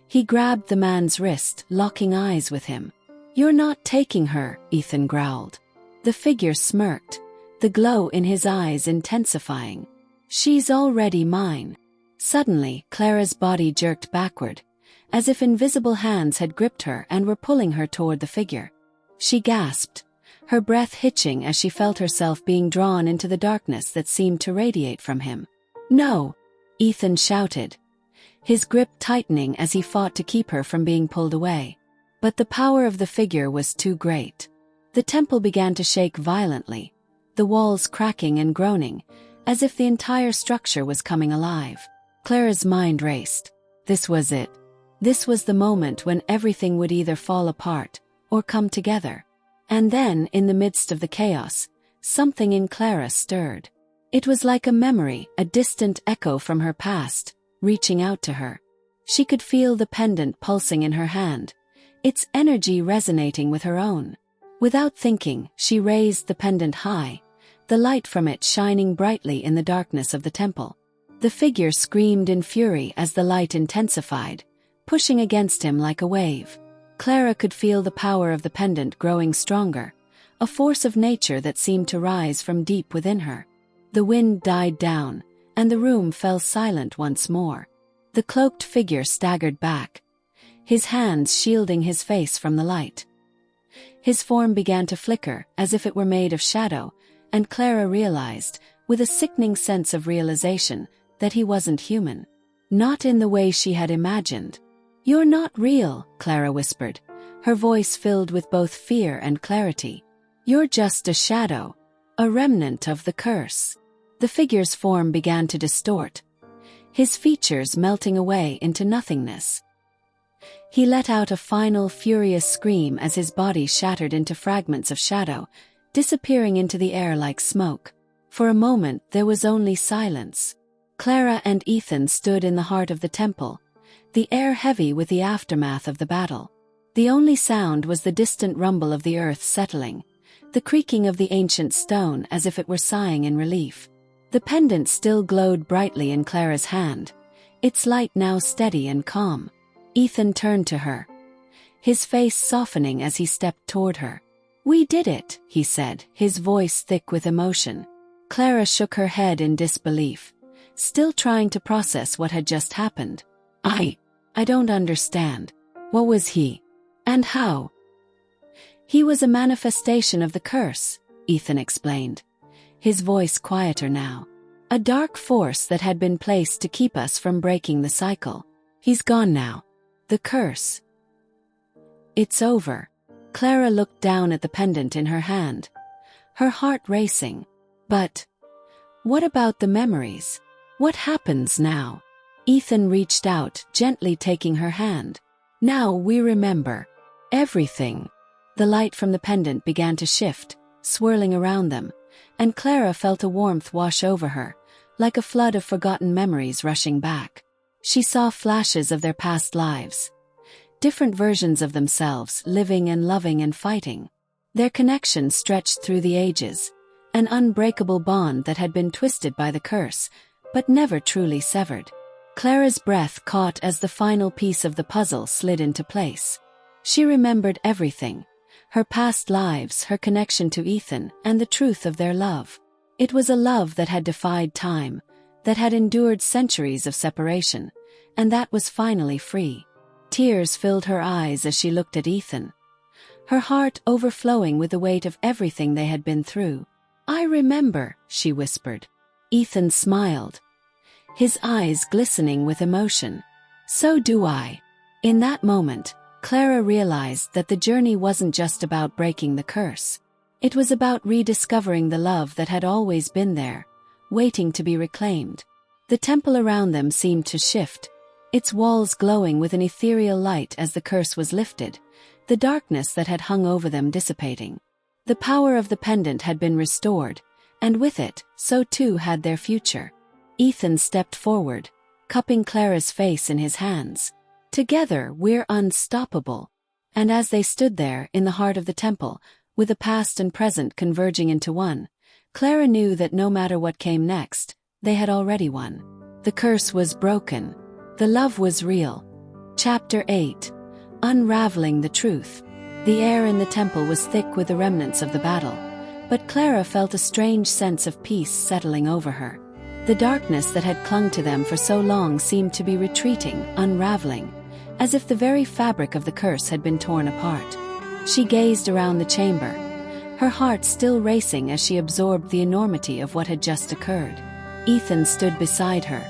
He grabbed the man's wrist, locking eyes with him. "You're not taking her," Ethan growled. The figure smirked, the glow in his eyes intensifying. "She's already mine." Suddenly, Clara's body jerked backward, as if invisible hands had gripped her and were pulling her toward the figure. She gasped, her breath hitching as she felt herself being drawn into the darkness that seemed to radiate from him. "No!" Ethan shouted, his grip tightening as he fought to keep her from being pulled away. But the power of the figure was too great. The temple began to shake violently, the walls cracking and groaning, as if the entire structure was coming alive. Clara's mind raced. This was it. This was the moment when everything would either fall apart or come together. And then, in the midst of the chaos, something in Clara stirred. It was like a memory, a distant echo from her past, reaching out to her. She could feel the pendant pulsing in her hand, its energy resonating with her own. Without thinking, she raised the pendant high, the light from it shining brightly in the darkness of the temple. The figure screamed in fury as the light intensified, pushing against him like a wave. Clara could feel the power of the pendant growing stronger, a force of nature that seemed to rise from deep within her. The wind died down, and the room fell silent once more. The cloaked figure staggered back, his hands shielding his face from the light. His form began to flicker, as if it were made of shadow, and Clara realized, with a sickening sense of realization, that he wasn't human. Not in the way she had imagined. "You're not real," Clara whispered, her voice filled with both fear and clarity. "You're just a shadow, a remnant of the curse." The figure's form began to distort, his features melting away into nothingness. He let out a final furious scream as his body shattered into fragments of shadow, disappearing into the air like smoke. For a moment there was only silence. Clara and Ethan stood in the heart of the temple, the air heavy with the aftermath of the battle. The only sound was the distant rumble of the earth settling, the creaking of the ancient stone as if it were sighing in relief. The pendant still glowed brightly in Clara's hand, its light now steady and calm. Ethan turned to her, his face softening as he stepped toward her. "We did it," he said, his voice thick with emotion. Clara shook her head in disbelief, still trying to process what had just happened. I don't understand. What was he? And how?" "He was a manifestation of the curse," Ethan explained, his voice quieter now. "A dark force that had been placed to keep us from breaking the cycle. He's gone now. The curse. It's over." Clara looked down at the pendant in her hand, her heart racing. "But what about the memories? What happens now?" Ethan reached out, gently taking her hand. "Now we remember everything." The light from the pendant began to shift, swirling around them, and Clara felt a warmth wash over her, like a flood of forgotten memories rushing back. She saw flashes of their past lives, different versions of themselves, living and loving and fighting. Their connection stretched through the ages, an unbreakable bond that had been twisted by the curse, but never truly severed. Clara's breath caught as the final piece of the puzzle slid into place. She remembered everything, her past lives, her connection to Ethan, and the truth of their love. It was a love that had defied time, that had endured centuries of separation, and that was finally free. Tears filled her eyes as she looked at Ethan, her heart overflowing with the weight of everything they had been through. "I remember," she whispered. Ethan smiled, his eyes glistening with emotion. "So do I." In that moment, Clara realized that the journey wasn't just about breaking the curse. It was about rediscovering the love that had always been there, waiting to be reclaimed. The temple around them seemed to shift, its walls glowing with an ethereal light as the curse was lifted, the darkness that had hung over them dissipating. The power of the pendant had been restored, and with it, so too had their future. Ethan stepped forward, cupping Clara's face in his hands. "Together we're unstoppable." And as they stood there in the heart of the temple, with the past and present converging into one, Clara knew that no matter what came next, they had already won. The curse was broken. The love was real. Chapter 8. Unraveling the Truth. The air in the temple was thick with the remnants of the battle, but Clara felt a strange sense of peace settling over her. The darkness that had clung to them for so long seemed to be retreating, unraveling, as if the very fabric of the curse had been torn apart. She gazed around the chamber, her heart still racing as she absorbed the enormity of what had just occurred. Ethan stood beside her,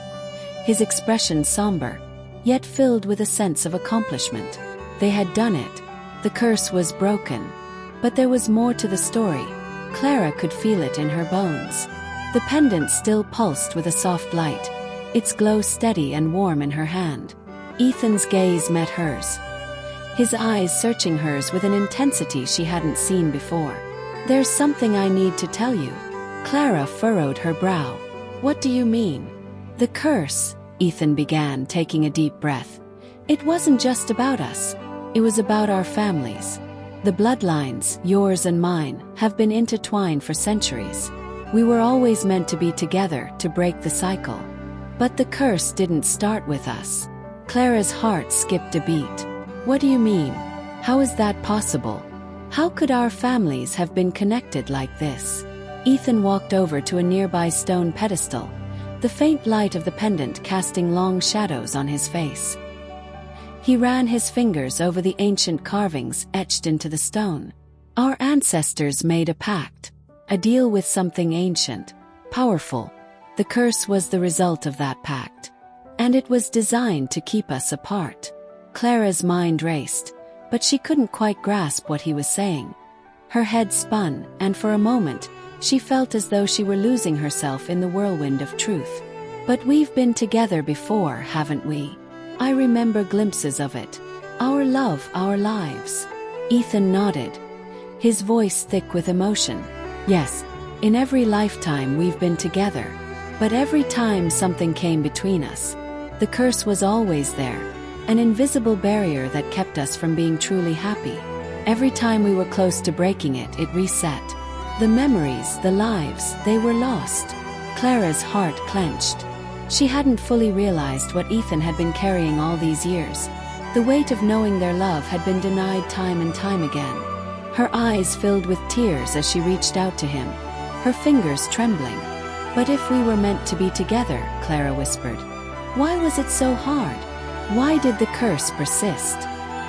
his expression somber, yet filled with a sense of accomplishment. They had done it. The curse was broken. But there was more to the story. Clara could feel it in her bones. The pendant still pulsed with a soft light, its glow steady and warm in her hand. Ethan's gaze met hers, his eyes searching hers with an intensity she hadn't seen before. "There's something I need to tell you." Clara furrowed her brow. "What do you mean?" "The curse," Ethan began, taking a deep breath. "It wasn't just about us. It was about our families. The bloodlines, yours and mine, have been intertwined for centuries. We were always meant to be together to break the cycle. But the curse didn't start with us." Clara's heart skipped a beat. "What do you mean? How is that possible? How could our families have been connected like this?" Ethan walked over to a nearby stone pedestal, the faint light of the pendant casting long shadows on his face. He ran his fingers over the ancient carvings etched into the stone. "Our ancestors made a pact, a deal with something ancient, powerful. The curse was the result of that pact, and it was designed to keep us apart." Clara's mind raced, but she couldn't quite grasp what he was saying. Her head spun, and for a moment, She felt as though she were losing herself in the whirlwind of truth. "But we've been together before, haven't we? I remember glimpses of it. Our love, our lives." Ethan nodded, his voice thick with emotion. "Yes, in every lifetime we've been together. But every time something came between us. The curse was always there, an invisible barrier that kept us from being truly happy. Every time we were close to breaking it, it reset. The memories, the lives, they were lost." Clara's heart clenched. She hadn't fully realized what Ethan had been carrying all these years. The weight of knowing their love had been denied time and time again. Her eyes filled with tears as she reached out to him, her fingers trembling. "But if we were meant to be together," Clara whispered, "why was it so hard? Why did the curse persist?"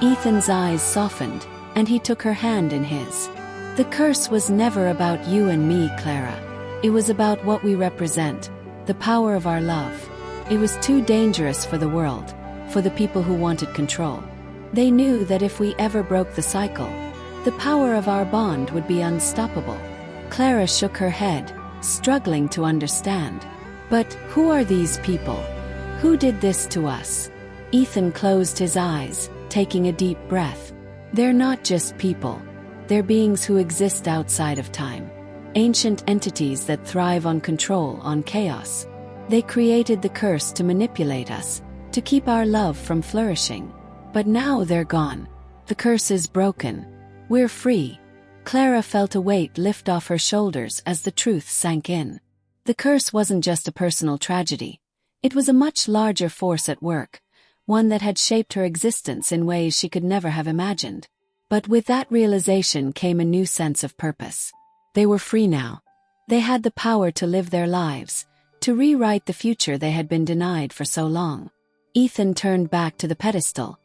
Ethan's eyes softened, and he took her hand in his. "The curse was never about you and me, Clara. It was about what we represent, the power of our love. It was too dangerous for the world, for the people who wanted control. They knew that if we ever broke the cycle, the power of our bond would be unstoppable." Clara shook her head, struggling to understand. "But who are these people? Who did this to us?" Ethan closed his eyes, taking a deep breath. "They're not just people. They're beings who exist outside of time. Ancient entities that thrive on control, on chaos. They created the curse to manipulate us, to keep our love from flourishing. But now they're gone. The curse is broken. We're free." Clara felt a weight lift off her shoulders as the truth sank in. The curse wasn't just a personal tragedy. It was a much larger force at work, one that had shaped her existence in ways she could never have imagined. But with that realization came a new sense of purpose. They were free now. They had the power to live their lives, to rewrite the future they had been denied for so long. Ethan turned back to the pedestal,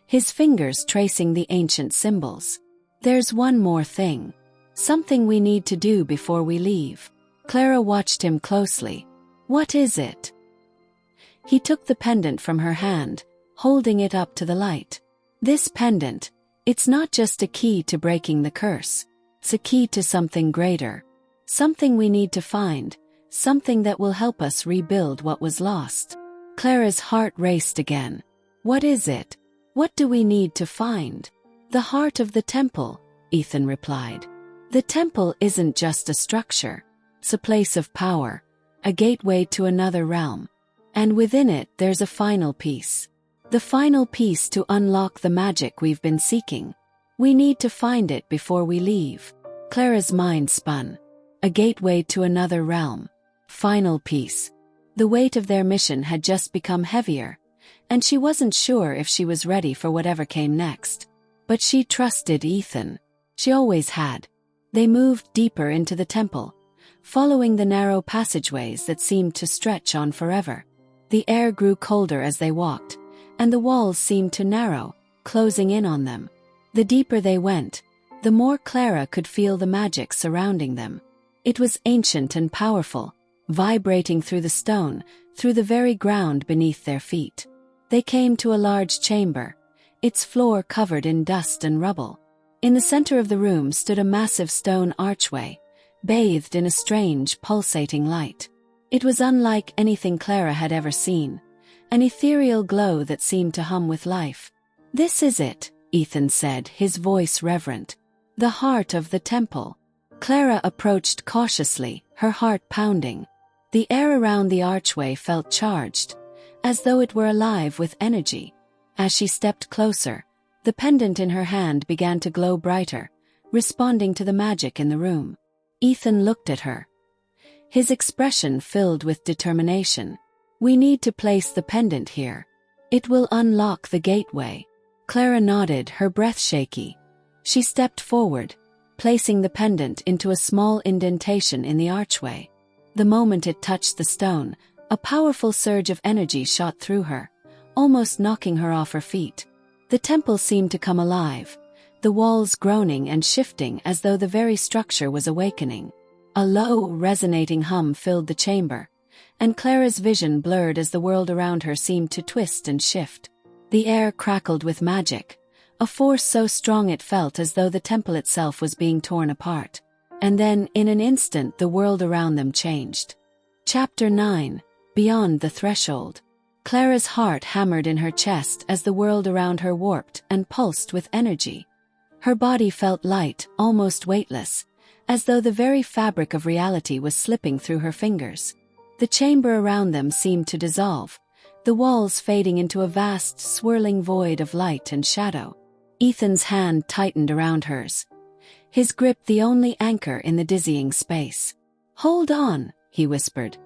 his fingers tracing the ancient symbols. "There's one more thing. Something we need to do before we leave." Clara watched him closely. "What is it?" He took the pendant from her hand, holding it up to the light. "This pendant, it's not just a key to breaking the curse. It's a key to something greater. Something we need to find, something that will help us rebuild what was lost." Clara's heart raced again. "What is it? What do we need to find?" "The heart of the temple," Ethan replied. "The temple isn't just a structure. It's a place of power, a gateway to another realm. And within it there's a final piece. The final piece to unlock the magic we've been seeking. We need to find it before we leave." Clara's mind spun. A gateway to another realm. Final piece. The weight of their mission had just become heavier, and she wasn't sure if she was ready for whatever came next. But she trusted Ethan. She always had. They moved deeper into the temple, following the narrow passageways that seemed to stretch on forever. The air grew colder as they walked, and the walls seemed to narrow, closing in on them. The deeper they went, the more Clara could feel the magic surrounding them. It was ancient and powerful, vibrating through the stone, through the very ground beneath their feet. They came to a large chamber, its floor covered in dust and rubble. In the center of the room stood a massive stone archway, bathed in a strange, pulsating light. It was unlike anything Clara had ever seen, an ethereal glow that seemed to hum with life. "This is it," Ethan said, his voice reverent. "The heart of the temple." Clara approached cautiously, her heart pounding. The air around the archway felt charged, as though it were alive with energy. As she stepped closer, the pendant in her hand began to glow brighter, responding to the magic in the room. Ethan looked at her, his expression filled with determination. "We need to place the pendant here. It will unlock the gateway." Clara nodded, her breath shaky. She stepped forward, placing the pendant into a small indentation in the archway. The moment it touched the stone, a powerful surge of energy shot through her, almost knocking her off her feet. The temple seemed to come alive, the walls groaning and shifting as though the very structure was awakening. A low, resonating hum filled the chamber, and Clara's vision blurred as the world around her seemed to twist and shift. The air crackled with magic, a force so strong it felt as though the temple itself was being torn apart. And then, in an instant, the world around them changed. Chapter 9. Beyond the Threshold. Clara's heart hammered in her chest as the world around her warped and pulsed with energy. Her body felt light, almost weightless, as though the very fabric of reality was slipping through her fingers. The chamber around them seemed to dissolve, the walls fading into a vast, swirling void of light and shadow. Ethan's hand tightened around hers, his grip the only anchor in the dizzying space. "Hold on," he whispered,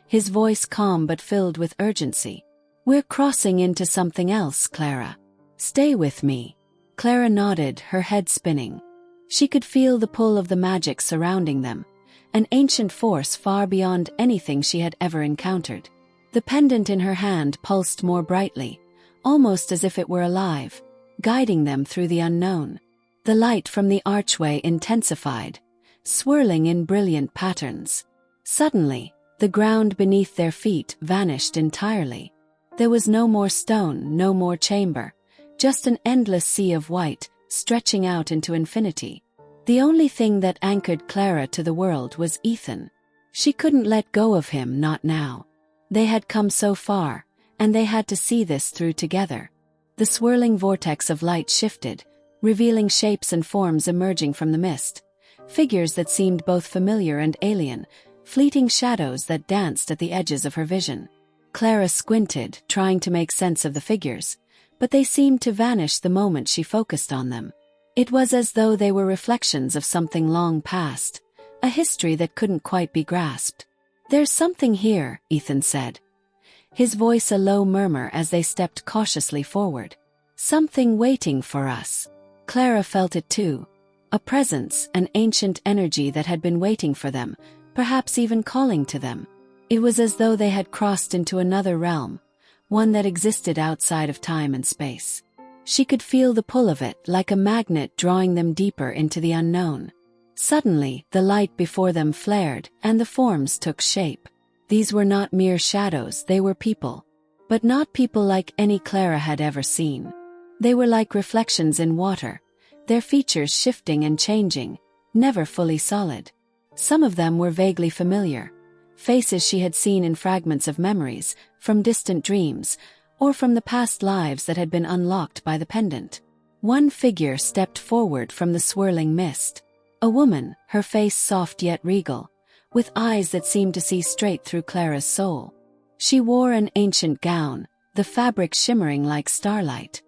his voice calm but filled with urgency. "We're crossing into something else, Clara. Stay with me." Clara nodded, her head spinning. She could feel the pull of the magic surrounding them, an ancient force far beyond anything she had ever encountered. The pendant in her hand pulsed more brightly, almost as if it were alive, guiding them through the unknown. The light from the archway intensified, swirling in brilliant patterns. Suddenly, the ground beneath their feet vanished entirely. There was no more stone, no more chamber, just an endless sea of white, stretching out into infinity. The only thing that anchored Clara to the world was Ethan. She couldn't let go of him, not now. They had come so far, and they had to see this through together. The swirling vortex of light shifted, revealing shapes and forms emerging from the mist. Figures that seemed both familiar and alien, fleeting shadows that danced at the edges of her vision. Clara squinted, trying to make sense of the figures, but they seemed to vanish the moment she focused on them. It was as though they were reflections of something long past, a history that couldn't quite be grasped. "There's something here," Ethan said, his voice a low murmur as they stepped cautiously forward. "Something waiting for us." Clara felt it too, a presence, an ancient energy that had been waiting for them, perhaps even calling to them. It was as though they had crossed into another realm, one that existed outside of time and space. She could feel the pull of it, like a magnet drawing them deeper into the unknown. Suddenly, the light before them flared, and the forms took shape. These were not mere shadows, they were people. But not people like any Clara had ever seen. They were like reflections in water, their features shifting and changing, never fully solid. Some of them were vaguely familiar, faces she had seen in fragments of memories, from distant dreams, or from the past lives that had been unlocked by the pendant. One figure stepped forward from the swirling mist. A woman, her face soft yet regal, with eyes that seemed to see straight through Clara's soul. She wore an ancient gown, the fabric shimmering like starlight.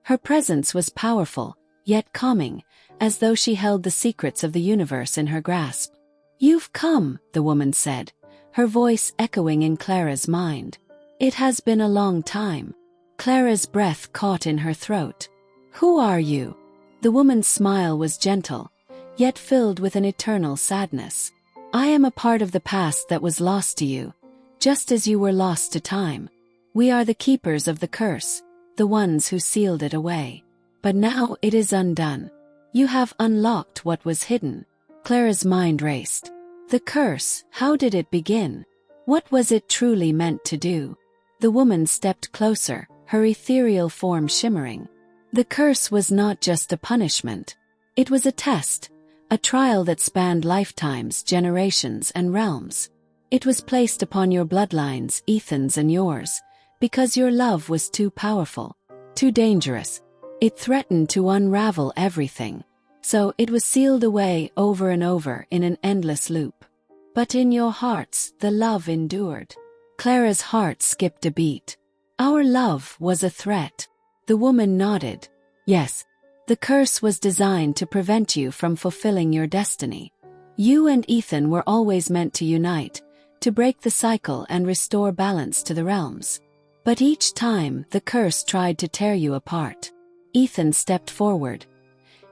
Her presence was powerful, yet calming, as though she held the secrets of the universe in her grasp. "You've come," the woman said, her voice echoing in Clara's mind. "It has been a long time." Clara's breath caught in her throat. "Who are you?" The woman's smile was gentle, yet filled with an eternal sadness. "I am a part of the past that was lost to you, just as you were lost to time. We are the keepers of the curse, the ones who sealed it away. But now it is undone. You have unlocked what was hidden." Clara's mind raced. The curse, how did it begin? What was it truly meant to do? The woman stepped closer, her ethereal form shimmering. The curse was not just a punishment. It was a test, a trial that spanned lifetimes, generations, and realms. It was placed upon your bloodlines, Ethan's and yours, because your love was too powerful, too dangerous. It threatened to unravel everything. So it was sealed away over and over in an endless loop. But in your hearts, the love endured. Clara's heart skipped a beat. "Our love was a threat." The woman nodded. "Yes. The curse was designed to prevent you from fulfilling your destiny. You and Ethan were always meant to unite, to break the cycle and restore balance to the realms. But each time, the curse tried to tear you apart." Ethan stepped forward,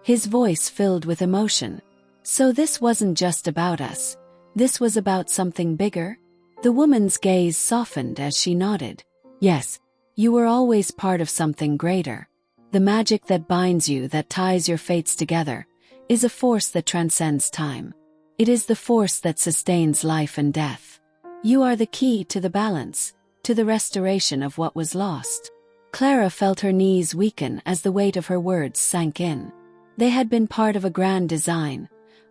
his voice filled with emotion. "So this wasn't just about us. This was about something bigger?" The woman's gaze softened as she nodded. "Yes, you were always part of something greater. The magic that binds you, that ties your fates together, is a force that transcends time. It is the force that sustains life and death. You are the key to the balance, to the restoration of what was lost." Clara felt her knees weaken as the weight of her words sank in. They had been part of a grand design,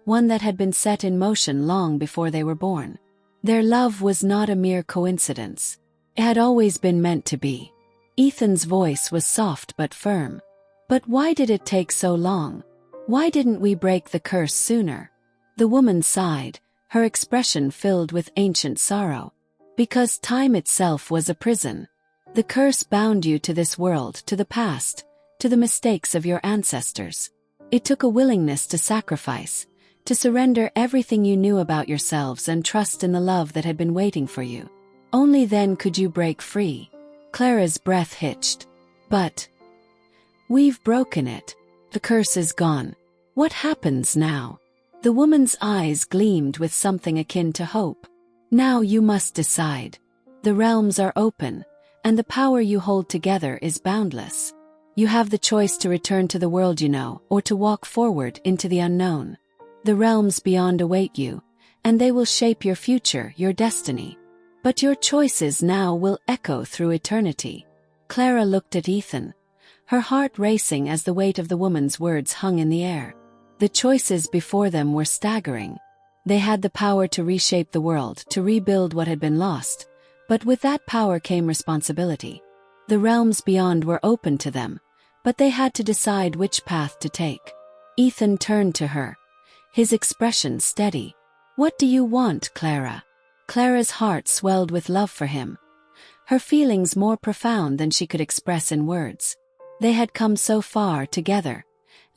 one that had been set in motion long before they were born. Their love was not a mere coincidence. It had always been meant to be. Ethan's voice was soft but firm. But why did it take so long? Why didn't we break the curse sooner? The woman sighed, her expression filled with ancient sorrow. Because time itself was a prison. The curse bound you to this world, to the past, to the mistakes of your ancestors. It took a willingness to sacrifice, to surrender everything you knew about yourselves and trust in the love that had been waiting for you. Only then could you break free. Clara's breath hitched. But we've broken it. The curse is gone. What happens now? The woman's eyes gleamed with something akin to hope. Now you must decide. The realms are open, and the power you hold together is boundless. You have the choice to return to the world you know, or to walk forward into the unknown. The realms beyond await you, and they will shape your future, your destiny. But your choices now will echo through eternity. Clara looked at Ethan, her heart racing as the weight of the woman's words hung in the air. The choices before them were staggering. They had the power to reshape the world, to rebuild what had been lost, but with that power came responsibility. The realms beyond were open to them, but they had to decide which path to take. Ethan turned to her, his expression steady. "What do you want, Clara?" Clara's heart swelled with love for him, her feelings more profound than she could express in words. They had come so far together,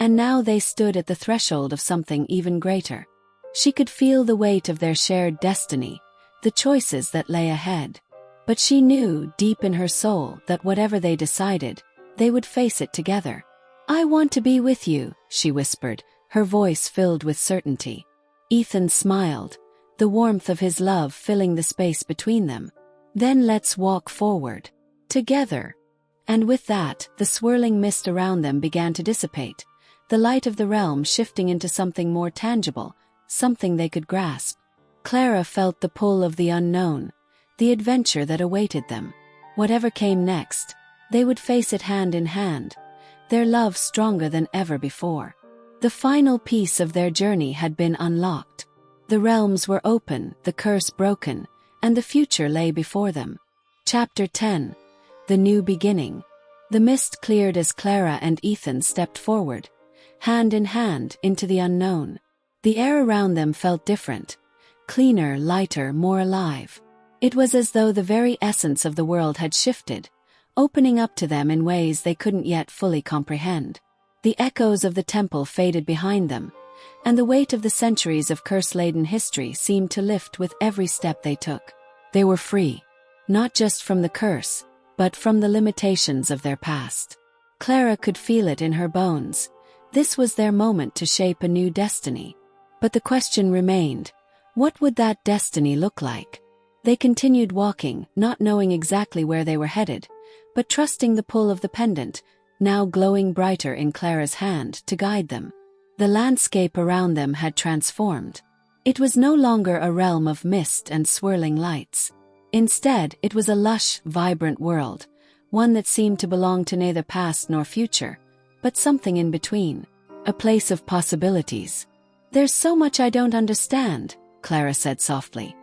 and now they stood at the threshold of something even greater. She could feel the weight of their shared destiny, the choices that lay ahead. But she knew, deep in her soul, that whatever they decided, they would face it together. "I want to be with you," she whispered, her voice filled with certainty. Ethan smiled, the warmth of his love filling the space between them. "Then let's walk forward. Together." And with that, the swirling mist around them began to dissipate, the light of the realm shifting into something more tangible, something they could grasp. Clara felt the pull of the unknown, the adventure that awaited them. Whatever came next, they would face it hand in hand, their love stronger than ever before. The final piece of their journey had been unlocked. The realms were open, the curse broken, and the future lay before them. Chapter 10. The New Beginning. The mist cleared as Clara and Ethan stepped forward, hand in hand, into the unknown. The air around them felt different, cleaner, lighter, more alive. It was as though the very essence of the world had shifted, opening up to them in ways they couldn't yet fully comprehend. The echoes of the temple faded behind them, and the weight of the centuries of curse-laden history seemed to lift with every step they took. They were free, not just from the curse, but from the limitations of their past. Clara could feel it in her bones. This was their moment to shape a new destiny. But the question remained, what would that destiny look like? They continued walking, not knowing exactly where they were headed, but trusting the pull of the pendant, now glowing brighter in Clara's hand, to guide them. The landscape around them had transformed. It was no longer a realm of mist and swirling lights. Instead, it was a lush, vibrant world, one that seemed to belong to neither past nor future, but something in between. A place of possibilities. "There's so much I don't understand," Clara said softly,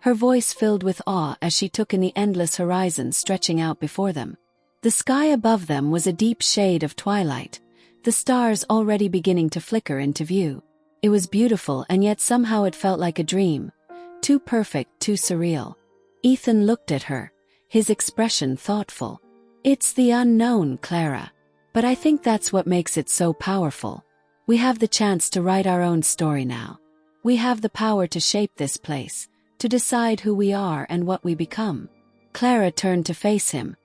her voice filled with awe as she took in the endless horizon stretching out before them. The sky above them was a deep shade of twilight, the stars already beginning to flicker into view. It was beautiful, and yet somehow it felt like a dream, too perfect, too surreal. Ethan looked at her, his expression thoughtful. "It's the unknown, Clara. But I think that's what makes it so powerful. We have the chance to write our own story now. We have the power to shape this place, to decide who we are and what we become." Clara turned to face him,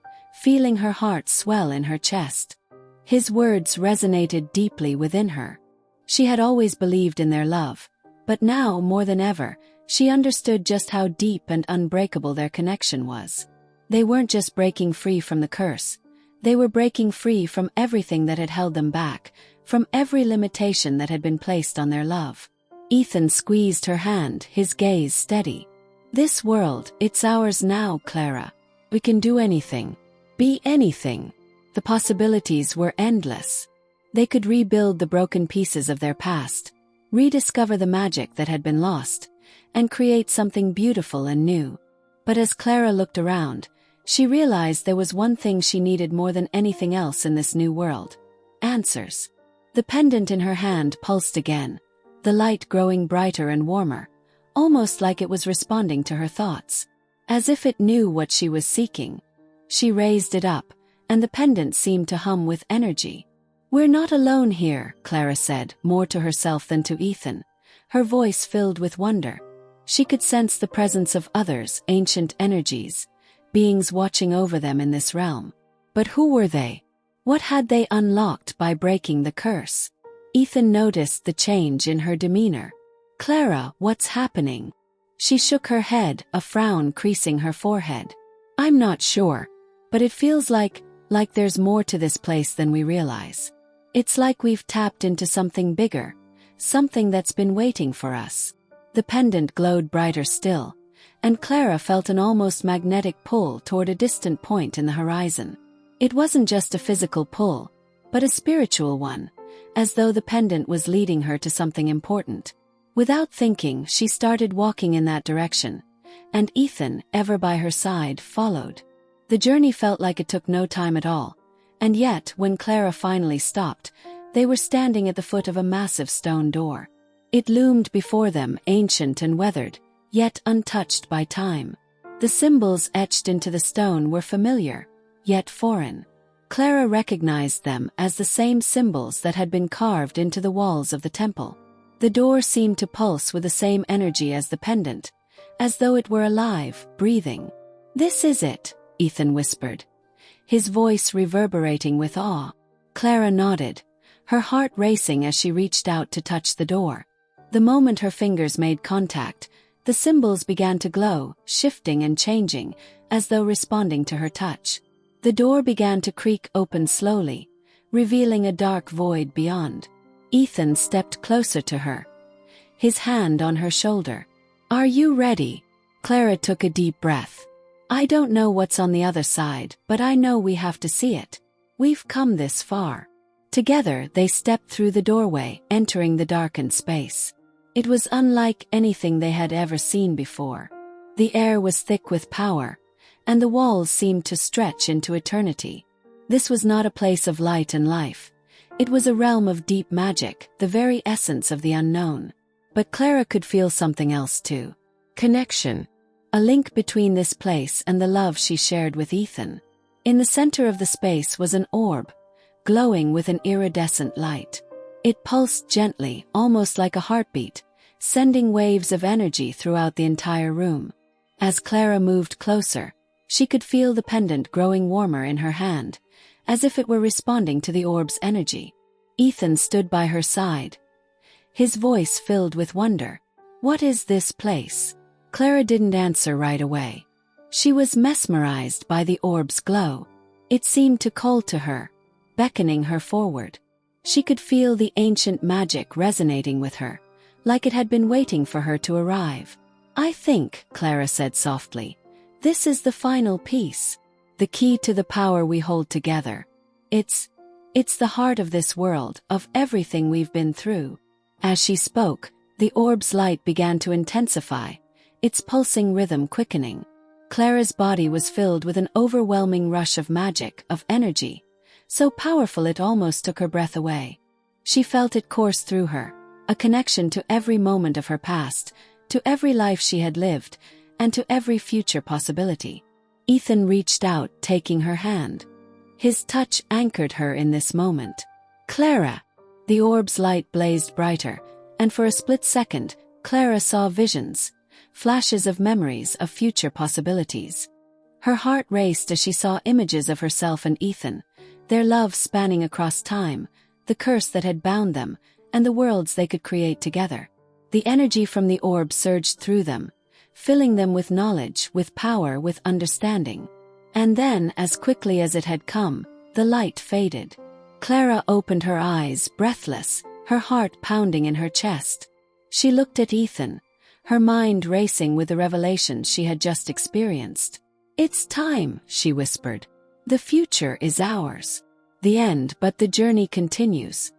feeling her heart swell in her chest. His words resonated deeply within her. She had always believed in their love, but now, more than ever, she understood just how deep and unbreakable their connection was. They weren't just breaking free from the curse. They were breaking free from everything that had held them back, from every limitation that had been placed on their love. Ethan squeezed her hand, his gaze steady. "This world, it's ours now, Clara. We can do anything. Be anything." The possibilities were endless. They could rebuild the broken pieces of their past, rediscover the magic that had been lost, and create something beautiful and new. But as Clara looked around, she realized there was one thing she needed more than anything else in this new world: answers. The pendant in her hand pulsed again, the light growing brighter and warmer, almost like it was responding to her thoughts. As if it knew what she was seeking. She raised it up, and the pendant seemed to hum with energy. "We're not alone here," Clara said, more to herself than to Ethan, her voice filled with wonder. She could sense the presence of others, ancient energies, beings watching over them in this realm. But who were they? What had they unlocked by breaking the curse? Ethan noticed the change in her demeanor. "Clara, what's happening?" She shook her head, a frown creasing her forehead. "I'm not sure, but it feels like there's more to this place than we realize. It's like we've tapped into something bigger, something that's been waiting for us." The pendant glowed brighter still, and Clara felt an almost magnetic pull toward a distant point in the horizon. It wasn't just a physical pull, but a spiritual one, as though the pendant was leading her to something important. Without thinking, she started walking in that direction, and Ethan, ever by her side, followed. The journey felt like it took no time at all, and yet, when Clara finally stopped, they were standing at the foot of a massive stone door. It loomed before them, ancient and weathered, yet untouched by time. The symbols etched into the stone were familiar, yet foreign. Clara recognized them as the same symbols that had been carved into the walls of the temple. The door seemed to pulse with the same energy as the pendant, as though it were alive, breathing. "This is it," Ethan whispered, his voice reverberating with awe. Clara nodded, her heart racing as she reached out to touch the door. The moment her fingers made contact, the symbols began to glow, shifting and changing, as though responding to her touch. The door began to creak open slowly, revealing a dark void beyond. Ethan stepped closer to her, his hand on her shoulder. "Are you ready?" Clara took a deep breath. "I don't know what's on the other side, but I know we have to see it. We've come this far." Together, they stepped through the doorway, entering the darkened space. It was unlike anything they had ever seen before. The air was thick with power, and the walls seemed to stretch into eternity. This was not a place of light and life. It was a realm of deep magic, the very essence of the unknown. But Clara could feel something else too. Connection. A link between this place and the love she shared with Ethan. In the center of the space was an orb, glowing with an iridescent light. It pulsed gently, almost like a heartbeat, sending waves of energy throughout the entire room. As Clara moved closer, she could feel the pendant growing warmer in her hand, as if it were responding to the orb's energy. Ethan stood by her side, his voice filled with wonder. "What is this place?" Clara didn't answer right away. She was mesmerized by the orb's glow. It seemed to call to her, beckoning her forward. She could feel the ancient magic resonating with her, like it had been waiting for her to arrive. "I think," Clara said softly, "this is the final piece. The key to the power we hold together. It's the heart of this world, of everything we've been through." As she spoke, the orb's light began to intensify, its pulsing rhythm quickening. Clara's body was filled with an overwhelming rush of magic, of energy, so powerful it almost took her breath away. She felt it course through her, a connection to every moment of her past, to every life she had lived, and to every future possibility. Ethan reached out, taking her hand. His touch anchored her in this moment. "Clara!" The orb's light blazed brighter, and for a split second, Clara saw visions, flashes of memories of future possibilities. Her heart raced as she saw images of herself and Ethan, their love spanning across time, the curse that had bound them, and the worlds they could create together. The energy from the orb surged through them, filling them with knowledge, with power, with understanding. And then, as quickly as it had come, the light faded. Clara opened her eyes, breathless, her heart pounding in her chest. She looked at Ethan, her mind racing with the revelations she had just experienced. "It's time," she whispered. "The future is ours. The end, but the journey continues."